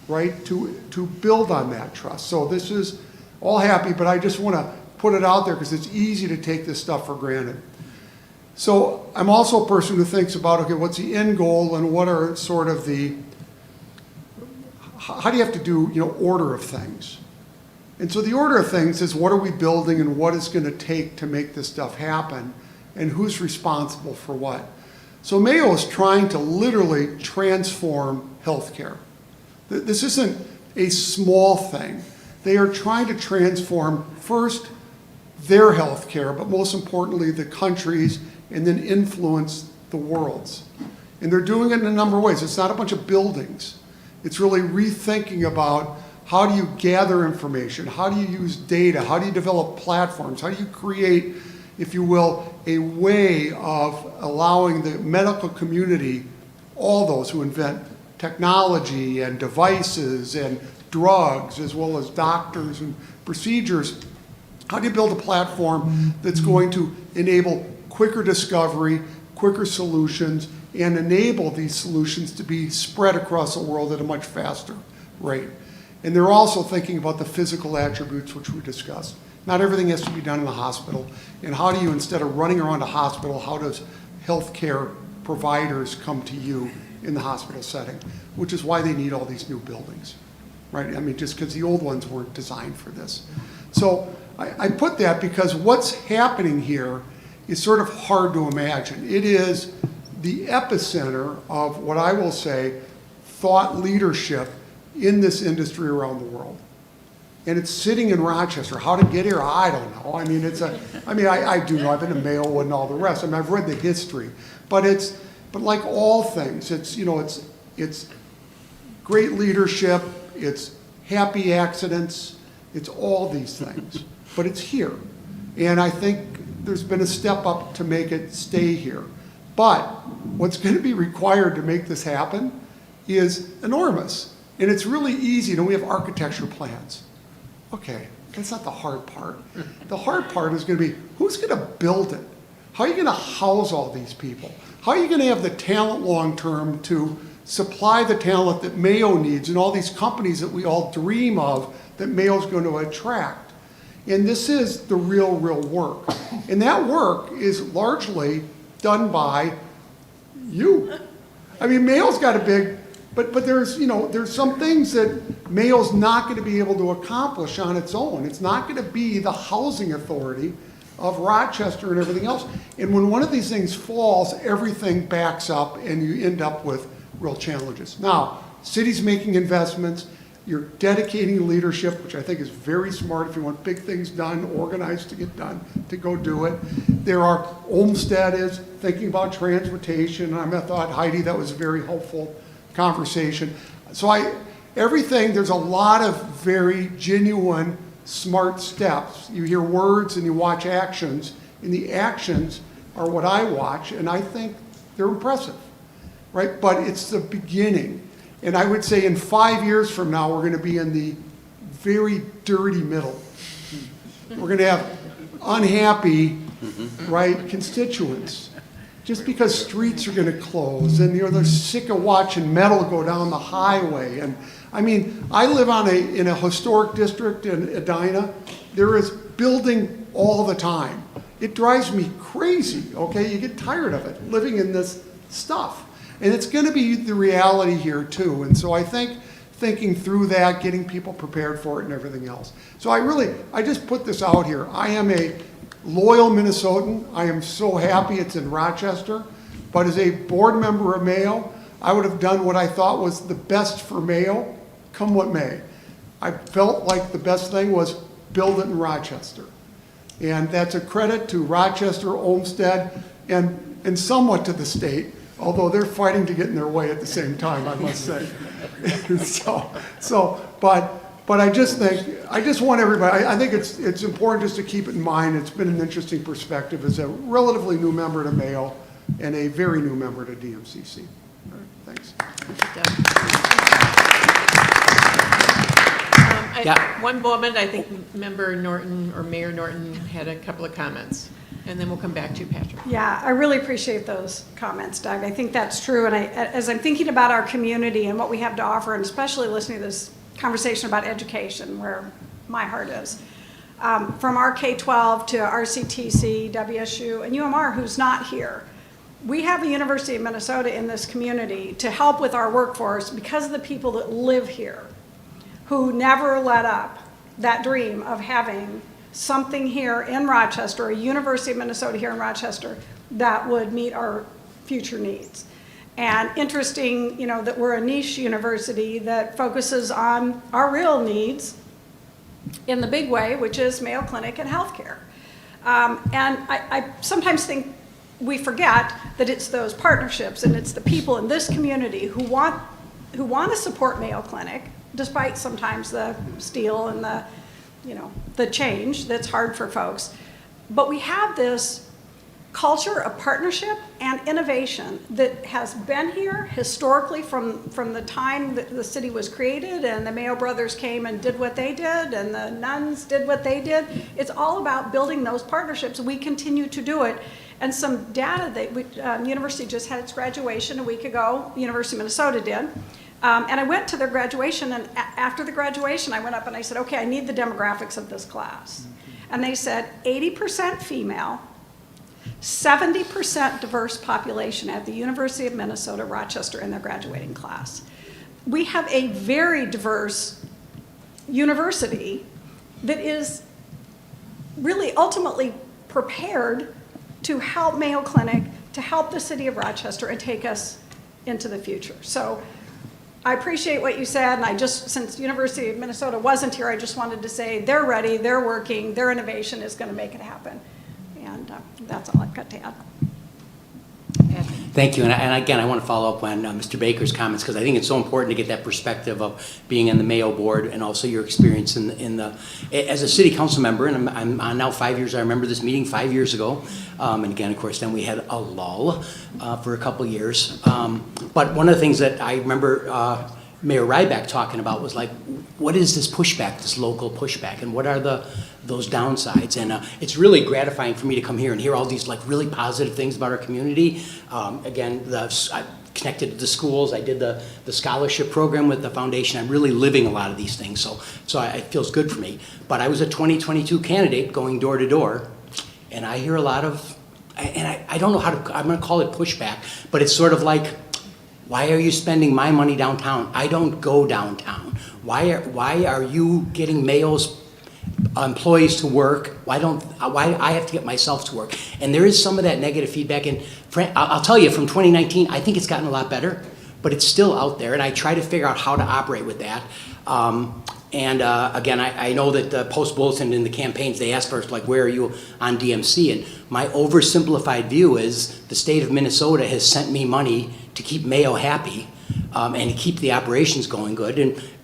right, to build on that trust. So this is all happy, but I just want to put it out there because it's easy to take this stuff for granted. So I'm also a person who thinks about, okay, what's the end goal and what are sort of how do you have to do, order of things? And so the order of things is what are we building and what is going to take to make this stuff happen and who's responsible for what. So Mayo is trying to literally transform healthcare. This isn't a small thing. They are trying to transform first their healthcare, but most importantly the countries, and then influence the world's. And they're doing it in a number of ways. It's not a bunch of buildings. It's really rethinking about how do you gather information, how do you use data, how do you develop platforms, how do you create, if you will, a way of allowing the medical community, all those who invent technology and devices and drugs, as well as doctors and procedures, how do you build a platform that's going to enable quicker discovery, quicker solutions, and enable these solutions to be spread across the world at a much faster rate? And they're also thinking about the physical attributes which we discussed. Not everything has to be done in the hospital. And how do you, instead of running around a hospital, how does healthcare providers come to you in the hospital setting? Which is why they need all these new buildings, right? I mean, just because the old ones weren't designed for this. So I put that because what's happening here is sort of hard to imagine. It is the epicenter of what I will say thought leadership in this industry around the world. And it's sitting in Rochester. How to get here, I don't know. I mean, I do know. I've been to Mayo and all the rest. I mean, I've read the history. But like all things, it's great leadership, it's happy accidents, it's all these things. But it's here. And I think there's been a step up to make it stay here. But what's going to be required to make this happen is enormous. And it's really easy. We have architecture plans. Okay, that's not the hard part. The hard part is going to be, who's going to build it? How are you going to house all these people? How are you going to have the talent long-term to supply the talent that Mayo needs and all these companies that we all dream of that Mayo's going to attract? And this is the real work. And that work is largely done by you. I mean, Mayo's got a big, but there's, you know, there's some things that Mayo's not going to be able to accomplish on its own. It's not going to be the housing authority of Rochester and everything else. And when one of these things falls, everything backs up and you end up with real challenges. Now, city's making investments. You're dedicating leadership, which I think is very smart if you want big things done, organized to get done, to go do it. There are, Olmsted is thinking about transportation. I thought, Heidi, that was a very helpful conversation. So everything, there's a lot of very genuine, smart steps. You hear words and you watch actions, and the actions are what I watch, and I think they're impressive, right? But it's the beginning. And I would say in 5 years from now, we're going to be in the very dirty middle. We're going to have unhappy, right, constituents. Just because streets are going to close, and they're sick of watching metal go down the highway. And I mean, I live in a historic district in Edina. There is building all the time. It drives me crazy, okay? You get tired of it, living in this stuff. And it's going to be the reality here too. And so I think thinking through that, getting people prepared for it and everything else. So I just put this out here. I am a loyal Minnesotan. I am so happy it's in Rochester. But as a board member of Mayo, I would have done what I thought was the best for Mayo, come what may. I felt like the best thing was build it in Rochester. And that's a credit to Rochester, Olmsted, and somewhat to the state. Although they're fighting to get in their way at the same time, I must say. But I just want everybody, I think it's important just to keep it in mind. It's been an interesting perspective as a relatively new member to Mayo and a very new member to DMCC. All right, thanks. One moment, I think Member Norton or Mayor Norton had a couple of comments. And then we'll come back to you, Patrick. Yeah, I really appreciate those comments, Doug. I think that's true. And as I'm thinking about our community and what we have to offer, and especially listening to this conversation about education, where my heart is, from our K-12 to RCTC, WSU, and UMR, who's not here, we have a University of Minnesota in this community to help with our workforce because of the people that live here, who never let up that dream of having something here in Rochester, a University of Minnesota here in Rochester, that would meet our future needs. And interesting, you know, that we're a niche university that focuses on our real needs in the big way, which is Mayo Clinic and healthcare. And I sometimes think we forget that it's those partnerships and it's the people in this community who want to support Mayo Clinic, despite sometimes the steel and the change that's hard for folks. But we have this culture of partnership and innovation that has been here historically from the time that the city was created and the Mayo brothers came and did what they did and the nuns did what they did. It's all about building those partnerships. We continue to do it. And some data that university just had its graduation a week ago, University of Minnesota did. And I went to their graduation, and after the graduation, I went up and I said, okay, I need the demographics of this class. And they said 80% female, 70% diverse population at the University of Minnesota, Rochester in their graduating class. We have a very diverse university that is really ultimately prepared to help Mayo Clinic, to help the city of Rochester and take us into the future. So I appreciate what you said, and since University of Minnesota wasn't here, I just wanted to say they're ready, they're working, their innovation is going to make it happen. And that's all I've got to add. Thank you, and again, I want to follow up on Mr. Baker's comments because I think it's so important to get that perspective of being in the Mayo board and also your experience as a city council member. And I'm on now 5 years. I remember this meeting 5 years ago, and again, of course, then we had a lull for a couple years. But one of the things that I remember Mayor Ryback talking about was like, what is this pushback, this local pushback, and what are those downsides? And it's really gratifying for me to come here and hear all these like really positive things about our community. Again, I connected to the schools. I did the scholarship program with the foundation. I'm really living a lot of these things, so it feels good for me. But I was a 2022 candidate going door to door, and I hear a lot of, and I don't know how to, I'm going to call it pushback, but it's sort of like, why are you spending my money downtown? I don't go downtown. Why are you getting Mayo's employees to work? Why I have to get myself to work? And there is some of that negative feedback. And I'll tell you, from 2019, I think it's gotten a lot better, but it's still out there. And I try to figure out how to operate with that. Again, I know that the post-bulletin in the campaigns, they ask first, like, where are you on DMC? And my oversimplified view is the state of Minnesota has sent me money to keep Mayo happy and to keep the operations going good.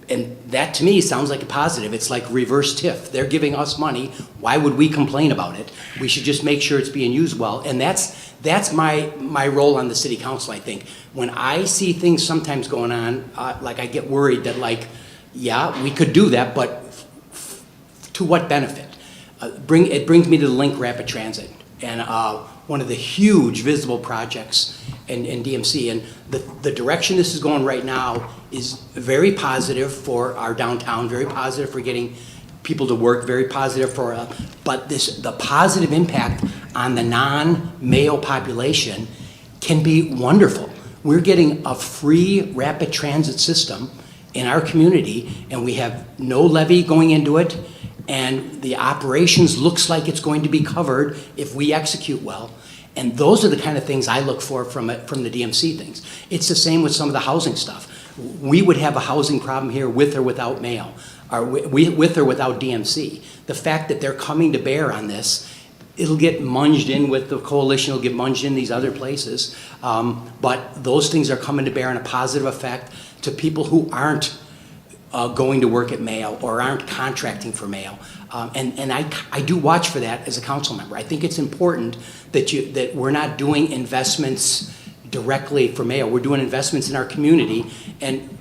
And that, to me, sounds like a positive. It's like reverse TIF. They're giving us money. Why would we complain about it? We should just make sure it's being used well. And that's my role on the city council, I think. When I see things sometimes going on, like I get worried that, like, yeah, we could do that, but to what benefit? It brings me to the Link Rapid Transit, and one of the huge visible projects in DMC. And the direction this is going right now is very positive for our downtown, very positive for getting people to work, very positive for, but the positive impact on the non-Mayo population can be wonderful. We're getting a free rapid transit system in our community, and we have no levy going into it, and the operations looks like it's going to be covered if we execute well. And those are the kind of things I look for from the DMC things. It's the same with some of the housing stuff. We would have a housing problem here with or without Mayo, or with or without DMC. The fact that they're coming to bear on this, it'll get munged in with the coalition, it'll get munged in these other places, but those things are coming to bear in a positive effect to people who aren't going to work at Mayo or aren't contracting for Mayo. And I do watch for that as a council member. I think it's important that we're not doing investments directly for Mayo. We're doing investments in our community, and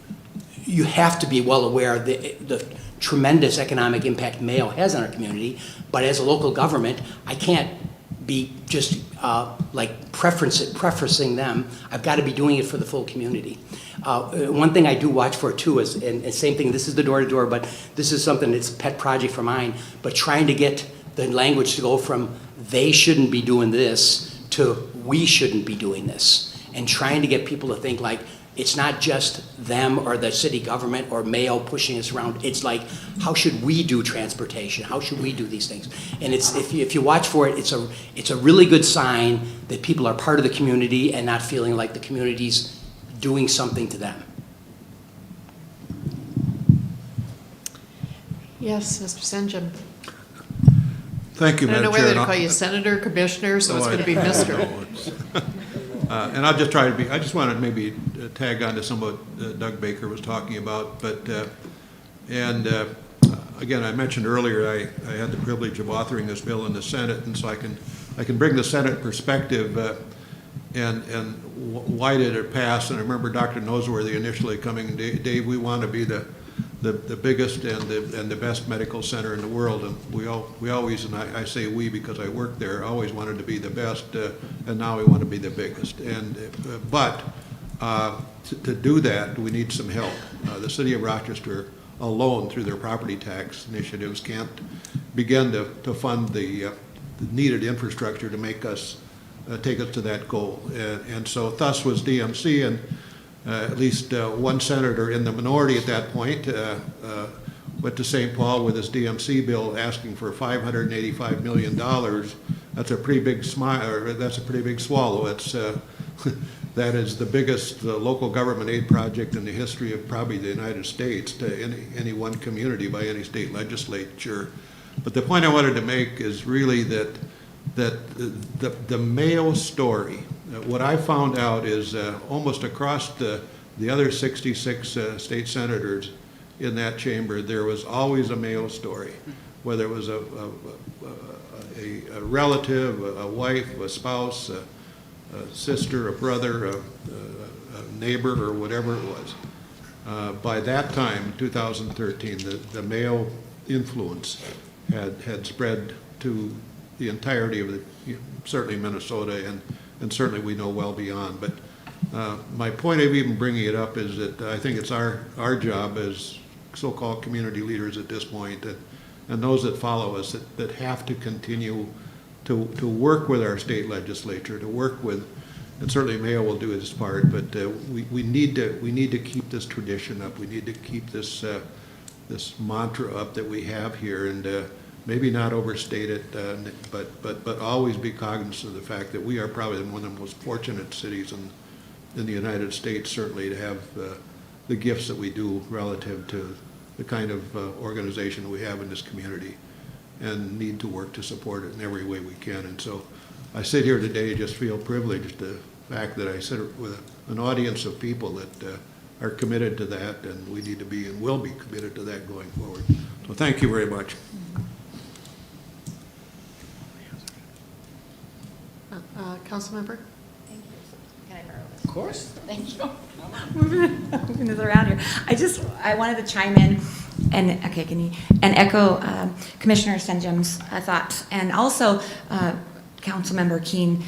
you have to be well aware of the tremendous economic impact Mayo has on our community. But as a local government, I can't be just like preferencing them. I've got to be doing it for the full community. One thing I do watch for too is, and same thing, this is the door-to-door, but this is something that's a pet project for mine, but trying to get the language to go from they shouldn't be doing this to we shouldn't be doing this, and trying to get people to think like it's not just them or the city government or Mayo pushing us around. It's like, how should we do transportation? How should we do these things? And it's if you watch for it, it's a really good sign that people are part of the community and not feeling like the community's doing something to them. Yes, Mr. Senjum. Thank you, I don't Madam know Chair. whether to call you senator, commissioner, so it's going to be Mr. And I'll just try to I just wanted to maybe tag on to some of what Doug Baker was talking about, but, again, I mentioned earlier I had the privilege of authoring this bill in the Senate, and so I can bring the Senate perspective and why did it pass. And I remember Dr. Noseworthy initially coming, Dave, we want to be the biggest and the best medical center in the world, and we always, and I say we because I worked there, always wanted to be the best, and now we want to be the biggest. And but to do that, we need some help. The city of Rochester alone, through their property tax initiatives, can't begin to fund the needed infrastructure to make us take us to that goal. And so thus was DMC, and at least one senator in the minority at that point went to St. Paul with his DMC bill asking for $585 million. That's a pretty big that's a pretty big swallow. It's that is the biggest local government aid project in the history of probably the United States to any one community by any state legislature. But the point I wanted to make is really that the Mayo story, what I found out is almost across the other 66 state senators in that chamber, there was always a Mayo story, whether it was a relative, a wife, a spouse, a sister, a brother, a neighbor, or whatever it was. By that time, 2013, the Mayo influence had spread to the entirety of certainly Minnesota, and certainly we know well beyond. But my point of even bringing it up is that I think it's our job as so-called community leaders at this point, and those that follow us, that have to continue to work with our state legislature, to work with, and certainly Mayo will do its part, but we need to keep this tradition up. We need to keep this this mantra up that we have here, and maybe not overstate it, but always be cognizant of the fact that we are probably one of the most fortunate cities in the United States, certainly, to have the gifts that we do relative to the kind of organization we have in this community, and need to work to support it in every way we can. And so I sit here today, just feel privileged, the fact that I sit with an audience of people that are committed to that, and we need to be and will be committed to that going forward. So thank you very much. Council member? Thank you. Can I borrow this? Of course. Thank you. Moving this around here. I wanted to chime in and echo Commissioner Senjum's thoughts, and also Councilmember Keene,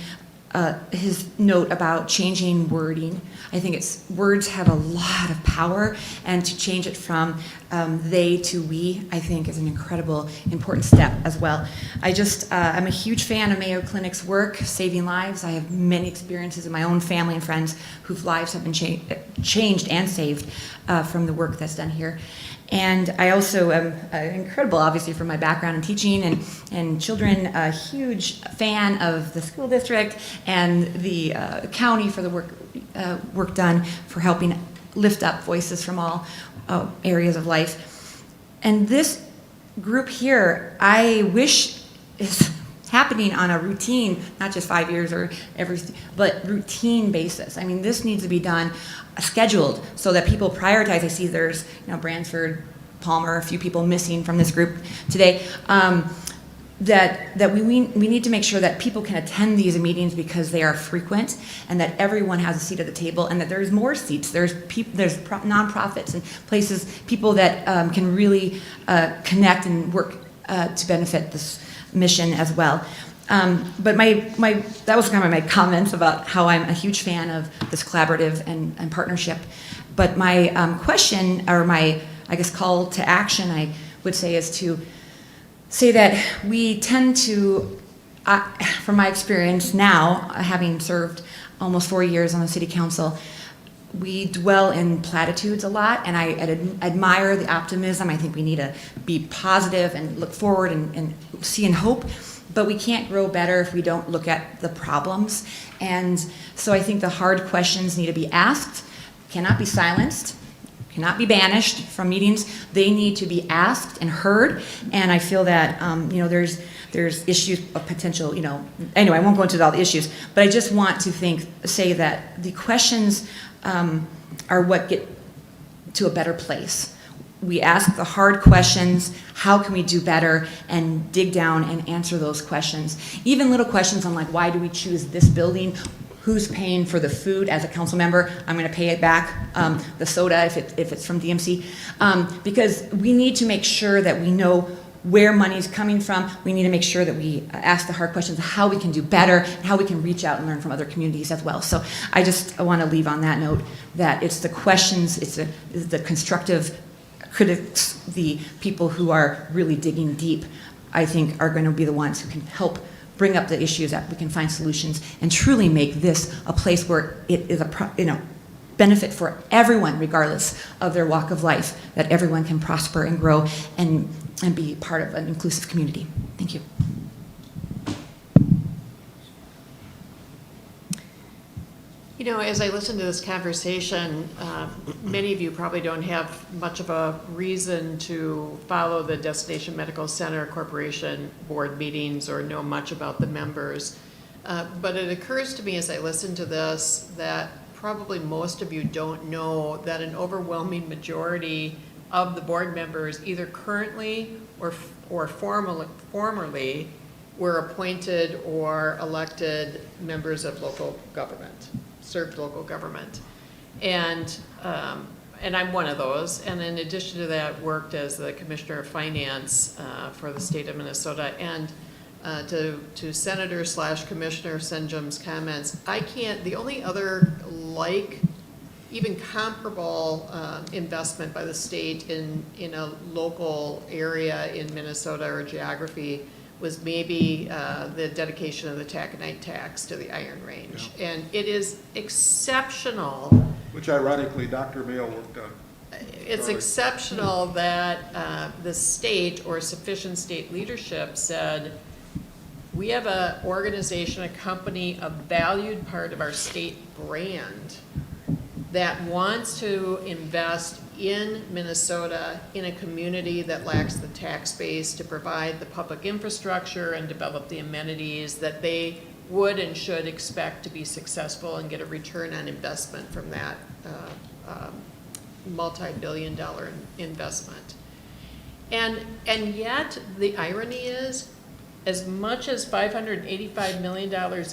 his note about changing wording. I think words have a lot of power, and to change it from they to we, I think, is an incredible, important step as well. I'm a huge fan of Mayo Clinic's work, saving lives. I have many experiences in my own family and friends whose lives have been changed and saved from the work that's done here. And I also am incredible, obviously, from my background in teaching and children, a huge fan of the school district and the county for the work done for helping lift up voices from all areas of life. And this group here, I wish is happening on a routine, not just 5 years or but routine basis. I mean, this needs to be done scheduled so that people prioritize. I see there's, Bransford, Palmer, a few people missing from this group today. That we need to make sure that people can attend these meetings because they are frequent, and that everyone has a seat at the table, and that there's more seats. There's nonprofits and places, people that can really connect and work to benefit this mission as well. But that was kind of my comments about how I'm a huge fan of this collaborative and partnership. But my question, or my, I guess, call to action, I would say, is to say that we tend to, from my experience now, having served almost 4 years on the city council, we dwell in platitudes a lot, and I admire the optimism. I think we need to be positive and look forward and see and hope, but we can't grow better if we don't look at the problems. And so I think the hard questions need to be asked, cannot be silenced, cannot be banished from meetings. They need to be asked and heard, and I feel that there's issues of potential, anyway, I won't go into all the issues, but I just want to say that the questions are what get to a better place. We ask the hard questions, how can we do better, and dig down and answer those questions. Even little questions on, like, why do we choose this building? Who's paying for the food? As a council member, I'm going to pay it back, the soda if it's from DMC, because we need to make sure that we know where money's coming from. We need to make sure that we ask the hard questions, how we can do better, and how we can reach out and learn from other communities as well. So I want to leave on that note that it's the questions, it's the constructive critics, the people who are really digging deep, I think, are going to be the ones who can help bring up the issues, that we can find solutions and truly make this a place where it is a benefit for everyone, regardless of their walk of life, that everyone can prosper and grow and be part of an inclusive community. Thank you. As I listen to this conversation, many of you probably don't have much of a reason to follow the Destination Medical Center Corporation board meetings or know much about the members. But it occurs to me as I listen to this that probably most of you don't know that an overwhelming majority of the board members either currently or formerly were appointed or elected members of local government, served local government. And and I'm one of those, and in addition to that, worked as the Commissioner of Finance for the state of Minnesota. And to Senator/Commissioner Senjum's comments, the only other even comparable investment by the state in a local area in Minnesota or geography was maybe the dedication of the taconite tax to the Iron Range. Yeah. And it is exceptional. Which ironically, Dr. Mayo worked on. It's exceptional that the state or sufficient state leadership said, we have an organization, a company, a valued part of our state brand that wants to invest in Minnesota in a community that lacks the tax base to provide the public infrastructure and develop the amenities that they would and should expect to be successful and get a return on investment from that multi-billion-dollar investment. And yet the irony is, as much as $585 million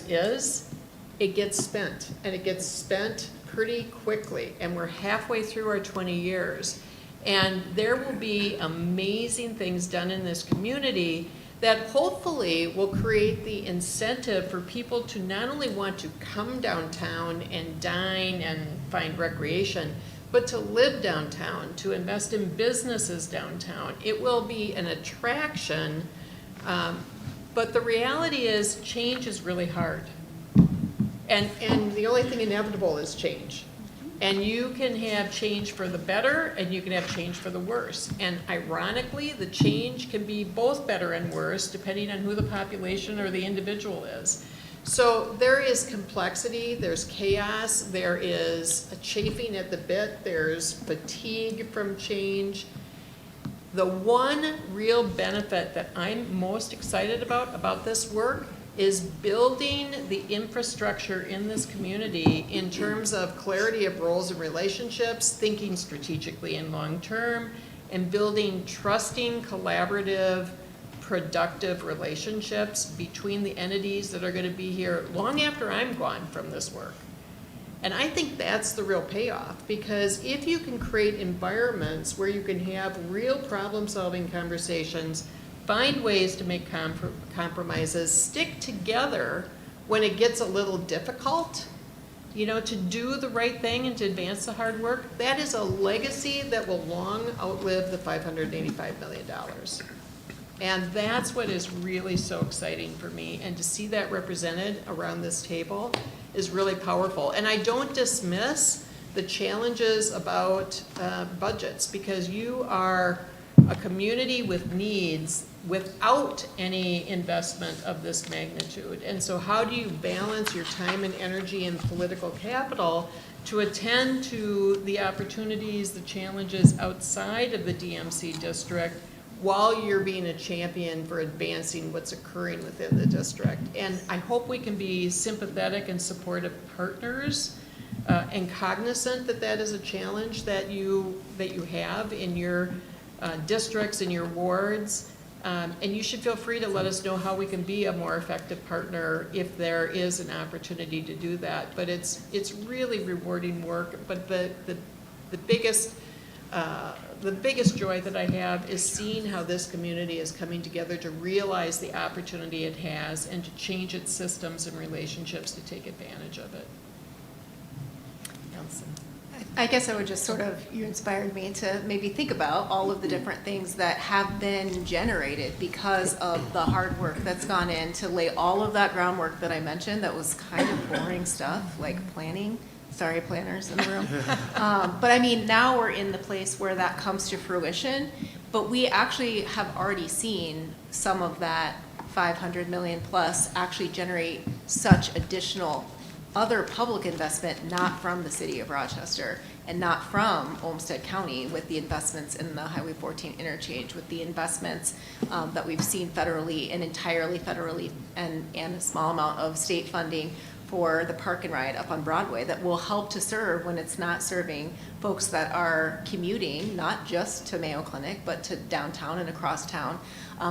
is, it gets spent, and it gets spent pretty quickly, and we're halfway through our 20 years. And there will be amazing things done in this community that hopefully will create the incentive for people to not only want to come downtown and dine and find recreation, but to live downtown, to invest in businesses downtown. It will be an attraction, but the reality is change is really hard. And the only thing inevitable is change. And you can have change for the better, and you can have change for the worse. And ironically, the change can be both better and worse, depending on who the population or the individual is. So there is complexity, there's chaos, there is a chafing at the bit, there's fatigue from change. The one real benefit that I'm most excited about this work is building the infrastructure in this community in terms of clarity of roles and relationships, thinking strategically and long-term, and building trusting, collaborative, productive relationships between the entities that are going to be here long after I'm gone from this work. And I think that's the real payoff, because if you can create environments where you can have real problem-solving conversations, find ways to make compromises, stick together when it gets a little difficult, to do the right thing and to advance the hard work, that is a legacy that will long outlive the $585 million. And that's what is really so exciting for me. And to see that represented around this table is really powerful. And I don't dismiss the challenges about budgets, because you are a community with needs without any investment of this magnitude. And so how do you balance your time and energy and political capital to attend to the opportunities, the challenges outside of the DMC district, while you're being a champion for advancing what's occurring within the district? And I hope we can be sympathetic and supportive partners and cognizant that that is a challenge that you have in your districts, in your wards. And you should feel free to let us know how we can be a more effective partner if there is an opportunity to do that. But it's really rewarding work. But the biggest joy that I have is seeing how this community is coming together to realize the opportunity it has and to change its systems and relationships to take advantage of it. Alison. I guess I would just you inspired me to maybe think about all of the different things that have been generated because of the hard work that's gone in to lay all of that groundwork that I mentioned that was kind of boring stuff, like planning. Sorry, planners in the room. But I mean, now we're in the place where that comes to fruition, but we actually have already seen some of that 500 million plus actually generate such additional other public investment, not from the city of Rochester and not from Olmsted County, with the investments in the Highway 14 interchange, with the investments that we've seen federally and entirely federally, and a small amount of state funding for the park and ride up on Broadway that will help to serve when it's not serving folks that are commuting, not just to Mayo Clinic, but to downtown and across town.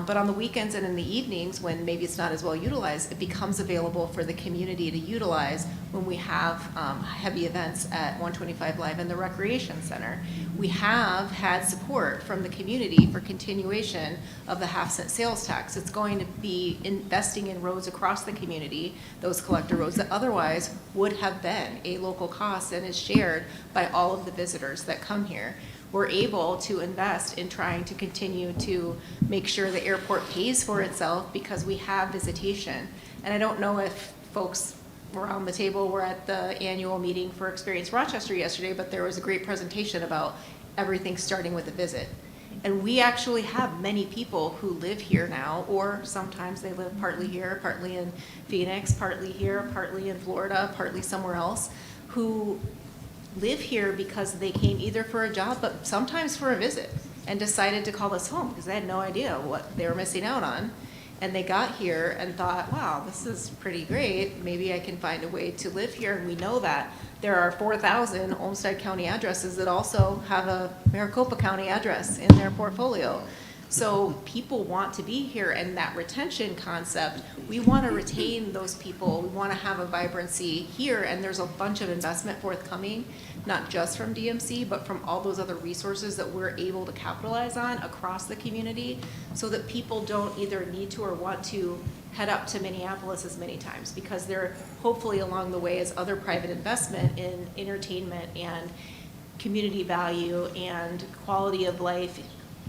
But on the weekends and in the evenings, when maybe it's not as well utilized, it becomes available for the community to utilize when we have heavy events at 125 Live and the Recreation Center. We have had support from the community for continuation of the half-cent sales tax. It's going to be investing in roads across the community, those collector roads that otherwise would have been a local cost and is shared by all of the visitors that come here. We're able to invest in trying to continue to make sure the airport pays for itself because we have visitation. And I don't know if folks around the table were at the annual meeting for Experience Rochester yesterday, but there was a great presentation about everything starting with a visit. And we actually have many people who live here now, or sometimes they live partly here, partly in Phoenix, partly here, partly in Florida, partly somewhere else, who live here because they came either for a job, but sometimes for a visit, and decided to call us home because they had no idea what they were missing out on. And they got here and thought, wow, this is pretty great. Maybe I can find a way to live here. And we know that there are 4,000 Olmsted County addresses that also have a Maricopa County address in their portfolio. So people want to be here, and that retention concept, we want to retain those people. We want to have a vibrancy here, and there's a bunch of investment forthcoming, not just from DMC, but from all those other resources that we're able to capitalize on across the community so that people don't either need to or want to head up to Minneapolis as many times, because there hopefully along the way is other private investment in entertainment and community value and quality of life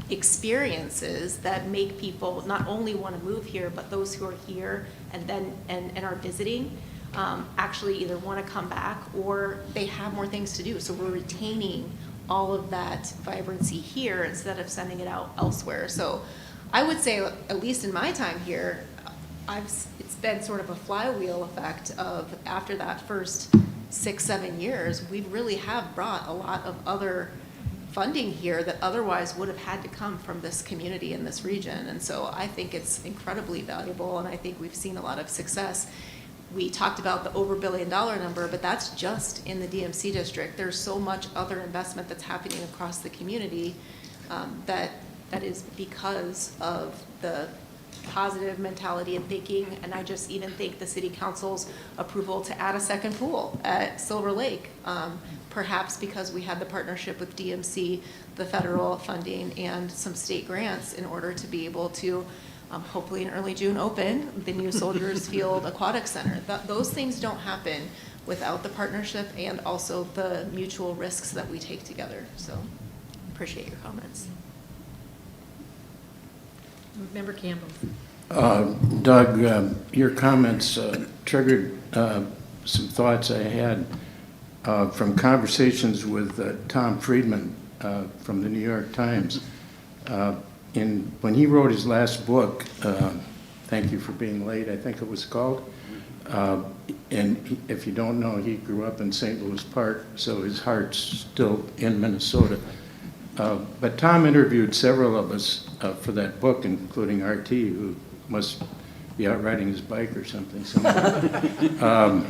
experiences that make people not only want to move here, but those who are here and then and are visiting actually either want to come back or they have more things to do. So we're retaining all of that vibrancy here instead of sending it out elsewhere. So I would say, at least in my time here, it's been sort of a flywheel effect of after that first 6-7 years, we really have brought a lot of other funding here that otherwise would have had to come from this community in this region. And so I think it's incredibly valuable, and I think we've seen a lot of success. We talked about the over $1 billion number, but that's just in the DMC district. There's so much other investment that's happening across the community that is because of the positive mentality and thinking. And I just even think the city council's approval to add a second pool at Silver Lake, perhaps because we had the partnership with DMC, the federal funding, and some state grants in order to be able to hopefully in early June open the new Soldiers Field Aquatic Center. Those things don't happen without the partnership and also the mutual risks that we take together. So appreciate your comments. Member Campbell. Doug, your comments triggered some thoughts I had from conversations with Tom Friedman from the New York Times. When he wrote his last book, Thank You for Being Late, I think it was called, and if you don't know, he grew up in St. Louis Park, so his heart's still in Minnesota. But Tom interviewed several of us for that book, including RT, who must be out riding his bike or something somewhere.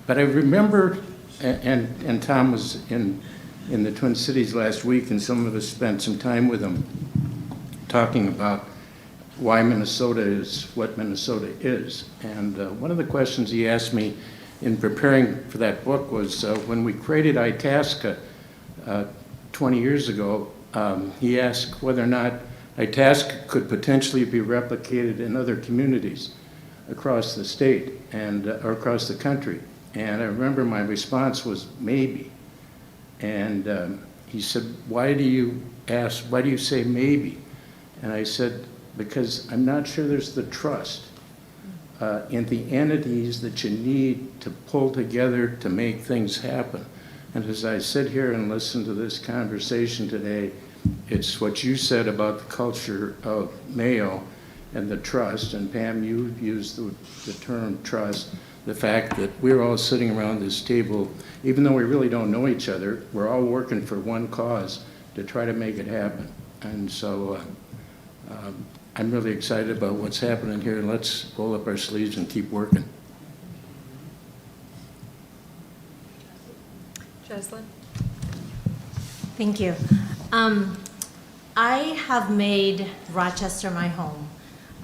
But I remember, and Tom was in the Twin Cities last week, and some of us spent some time with him talking about why Minnesota is what Minnesota is. And one of the questions he asked me in preparing for that book was when we created Itasca 20 years ago, he asked whether or not Itasca could potentially be replicated in other communities across the state and or across the country. And I remember my response was maybe. And he said, why do you say maybe? And I said, because I'm not sure there's the trust in the entities that you need to pull together to make things happen. And as I sit here and listen to this conversation today, it's what you said about the culture of Mayo and the trust, and Pam, you used the term trust, the fact that we're all sitting around this table, even though we really don't know each other, we're all working for one cause to try to make it happen. And so I'm really excited about what's happening here. Let's roll up our sleeves and keep working. Jocelyn? Thank you. I have made Rochester my home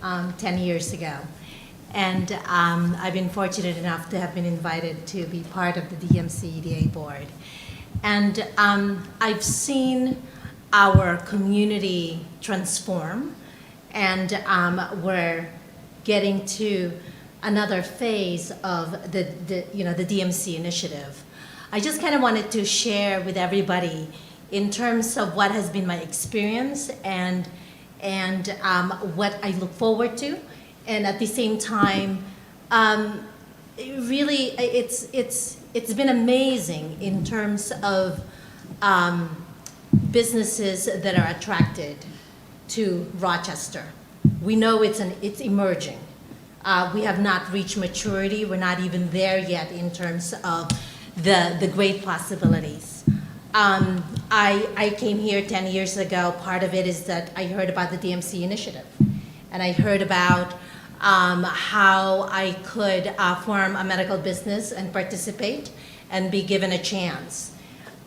10 years ago. And I've been fortunate enough to have been invited to be part of the DMC EDA board. And I've seen our community transform, and we're getting to another phase of the DMC initiative. I just kind of wanted to share with everybody in terms of what has been my experience and what I look forward to, and at the same time, really, it's been amazing in terms of businesses that are attracted to Rochester. We know it's emerging. We have not reached maturity. We're not even there yet in terms of the great possibilities. I came here 10 years ago. Part of it is that I heard about the DMC initiative, and I heard about how I could form a medical business and participate and be given a chance.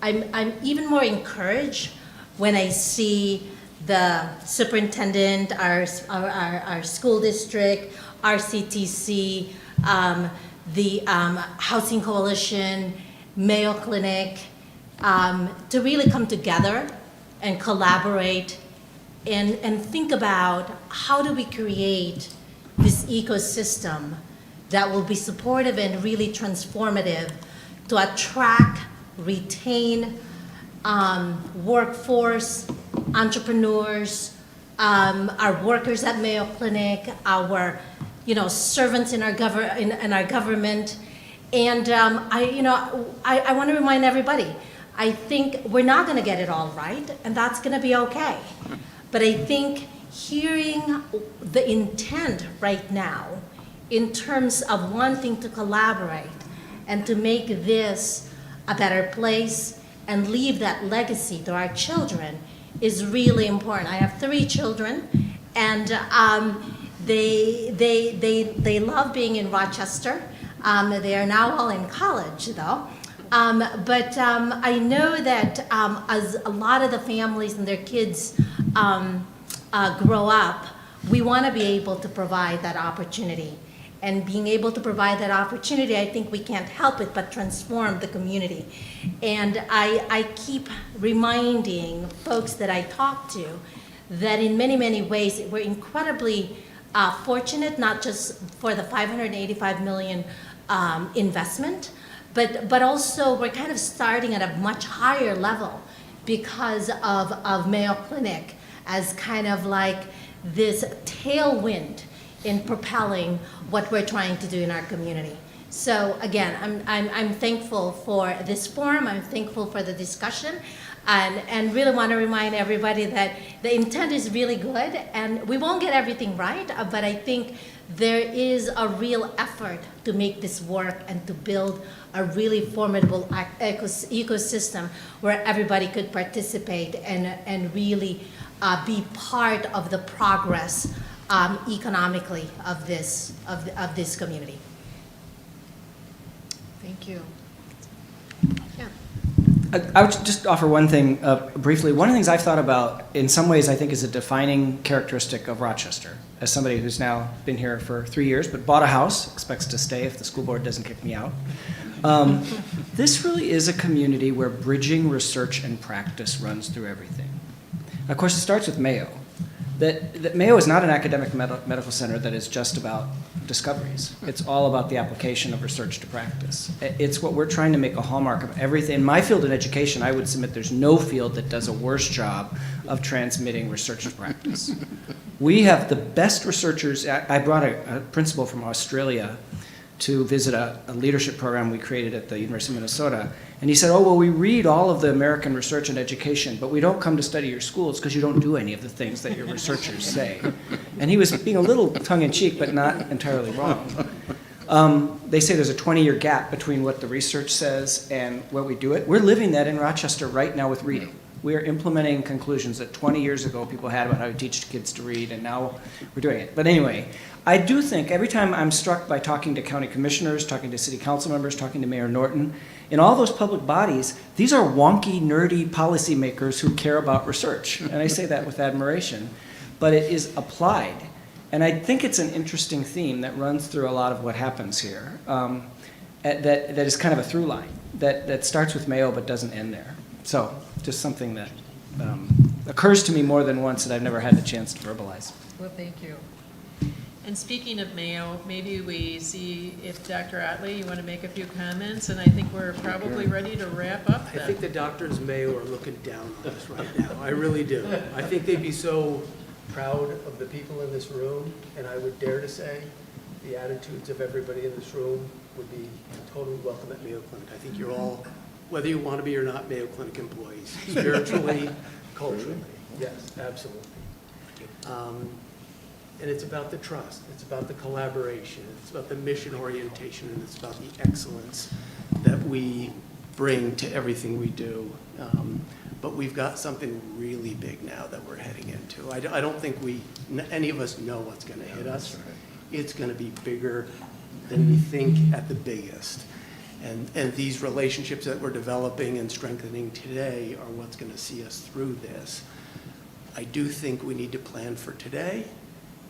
I'm even more encouraged when I see the superintendent, our school district, RCTC, the Housing Coalition, Mayo Clinic, to really come together and collaborate and think about how do we create this ecosystem that will be supportive and really transformative to attract, retain workforce, entrepreneurs, our workers at Mayo Clinic, our servants in our government, and I want to remind everybody. I think we're not going to get it all right, and that's going to be okay. But I think hearing the intent right now in terms of wanting to collaborate and to make this a better place and leave that legacy to our children is really important. I have 3 children, and they love being in Rochester. They are now all in college, though. But I know that as a lot of the families and their kids grow up, we want to be able to provide that opportunity. And being able to provide that opportunity, I think we can't help it but transform the community. And I keep reminding folks that I talk to that in many, many ways, we're incredibly fortunate, not just for the $585 million investment, but also we're kind of starting at a much higher level because of Mayo Clinic as kind of like this tailwind in propelling what we're trying to do in our community. So again, I'm thankful for this forum. I'm thankful for the discussion, and really want to remind everybody that the intent is really good, and we won't get everything right, but I think there is a real effort to make this work and to build a really formidable ecosystem where everybody could participate and really be part of the progress economically of this community. Thank you. I would just offer one thing briefly. One of the things I've thought about, in some ways, I think is a defining characteristic of Rochester. As somebody who's now been here for 3 years, but bought a house, expects to stay if the school board doesn't kick me out. This really is a community where bridging research and practice runs through everything. Of course, it starts with Mayo. That Mayo is not an academic medical center that is just about discoveries. It's all about the application of research to practice. It's what we're trying to make a hallmark of everything. In my field in education, I would submit there's no field that does a worse job of transmitting research to practice. We have the best researchers. I brought a principal from Australia to visit a leadership program we created at the University of Minnesota. And he said, oh, well, we read all of the American research and education, but we don't come to study your schools because you don't do any of the things that your researchers say. And he was being a little tongue-in-cheek, but not entirely wrong. They say there's a 20-year gap between what the research says and what we do it. We're living that in Rochester right now with reading. We are implementing conclusions that 20 years ago people had about how to teach kids to read, and now we're doing it. But anyway, I do think every time I'm struck by talking to county commissioners, talking to city council members, talking to Mayor Norton, in all those public bodies, these are wonky, nerdy policymakers who care about research. And I say that with admiration. But it is applied. And I think it's an interesting theme that runs through a lot of what happens here. That is kind of a through line that starts with Mayo but doesn't end there. So just something that occurs to me more than once that I've never had the chance to verbalize. Well, thank you. And speaking of Mayo, maybe we see if Dr. Otley, you want to make a few comments, and I think we're probably ready to wrap up then. I think the doctors in Mayo are looking down on us right now. I really do. I think they'd be so proud of the people in this room, and I would dare to say the attitudes of everybody in this room would be totally welcome at Mayo Clinic. I think you're all, whether you want to be or not, Mayo Clinic employees, spiritually, culturally. Yes, absolutely. And it's about the trust, it's about the collaboration, it's about the mission orientation, and it's about the excellence that we bring to everything we do. But we've got something really big now that we're heading into. I don't think any of us know what's going to hit us. It's going to be bigger than we think at the biggest. And these relationships that we're developing and strengthening today are what's going to see us through this. I do think we need to plan for today,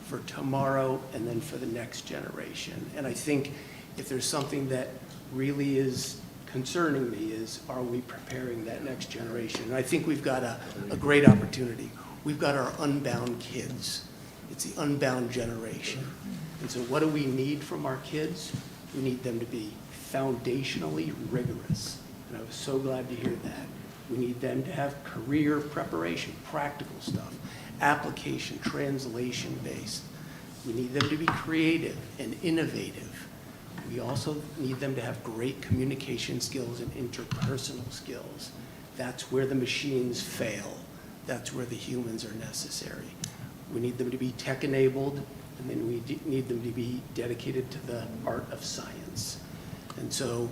for tomorrow, and then for the next generation. And I think if there's something that really is concerning me is, are we preparing that next generation? And I think we've got a great opportunity. We've got our unbound kids. It's the unbound generation. And so what do we need from our kids? We need them to be foundationally rigorous. And I was so glad to hear that. We need them to have career preparation, practical stuff, application, translation based. We need them to be creative and innovative. We also need them to have great communication skills and interpersonal skills. That's where the machines fail. That's where the humans are necessary. We need them to be tech enabled, and then we need them to be dedicated to the art of science. And so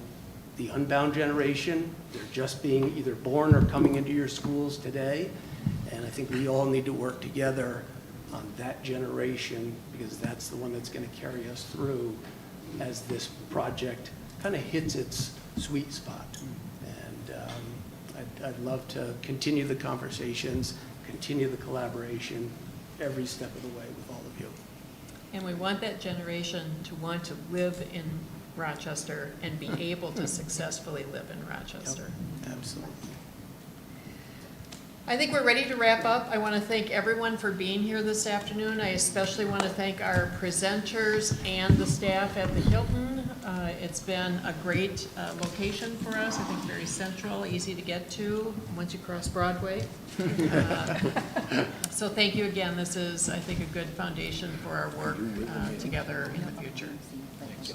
the unbound generation, they're just being either born or coming into your schools today. And I think we all need to work together on that generation, because that's the one that's going to carry us through as this project kind of hits its sweet spot. And I'd love to continue the conversations, continue the collaboration every step of the way with all of you. And we want that generation to want to live in Rochester and be able to successfully live in Rochester. Yep, absolutely. I think we're ready to wrap up. I want to thank everyone for being here this afternoon. I especially want to thank our presenters and the staff at the Hilton. It's been a great location for us. I think very central, easy to get to once you cross Broadway. So thank you again. This is, I think, a good foundation for our work together in the future. Thank you.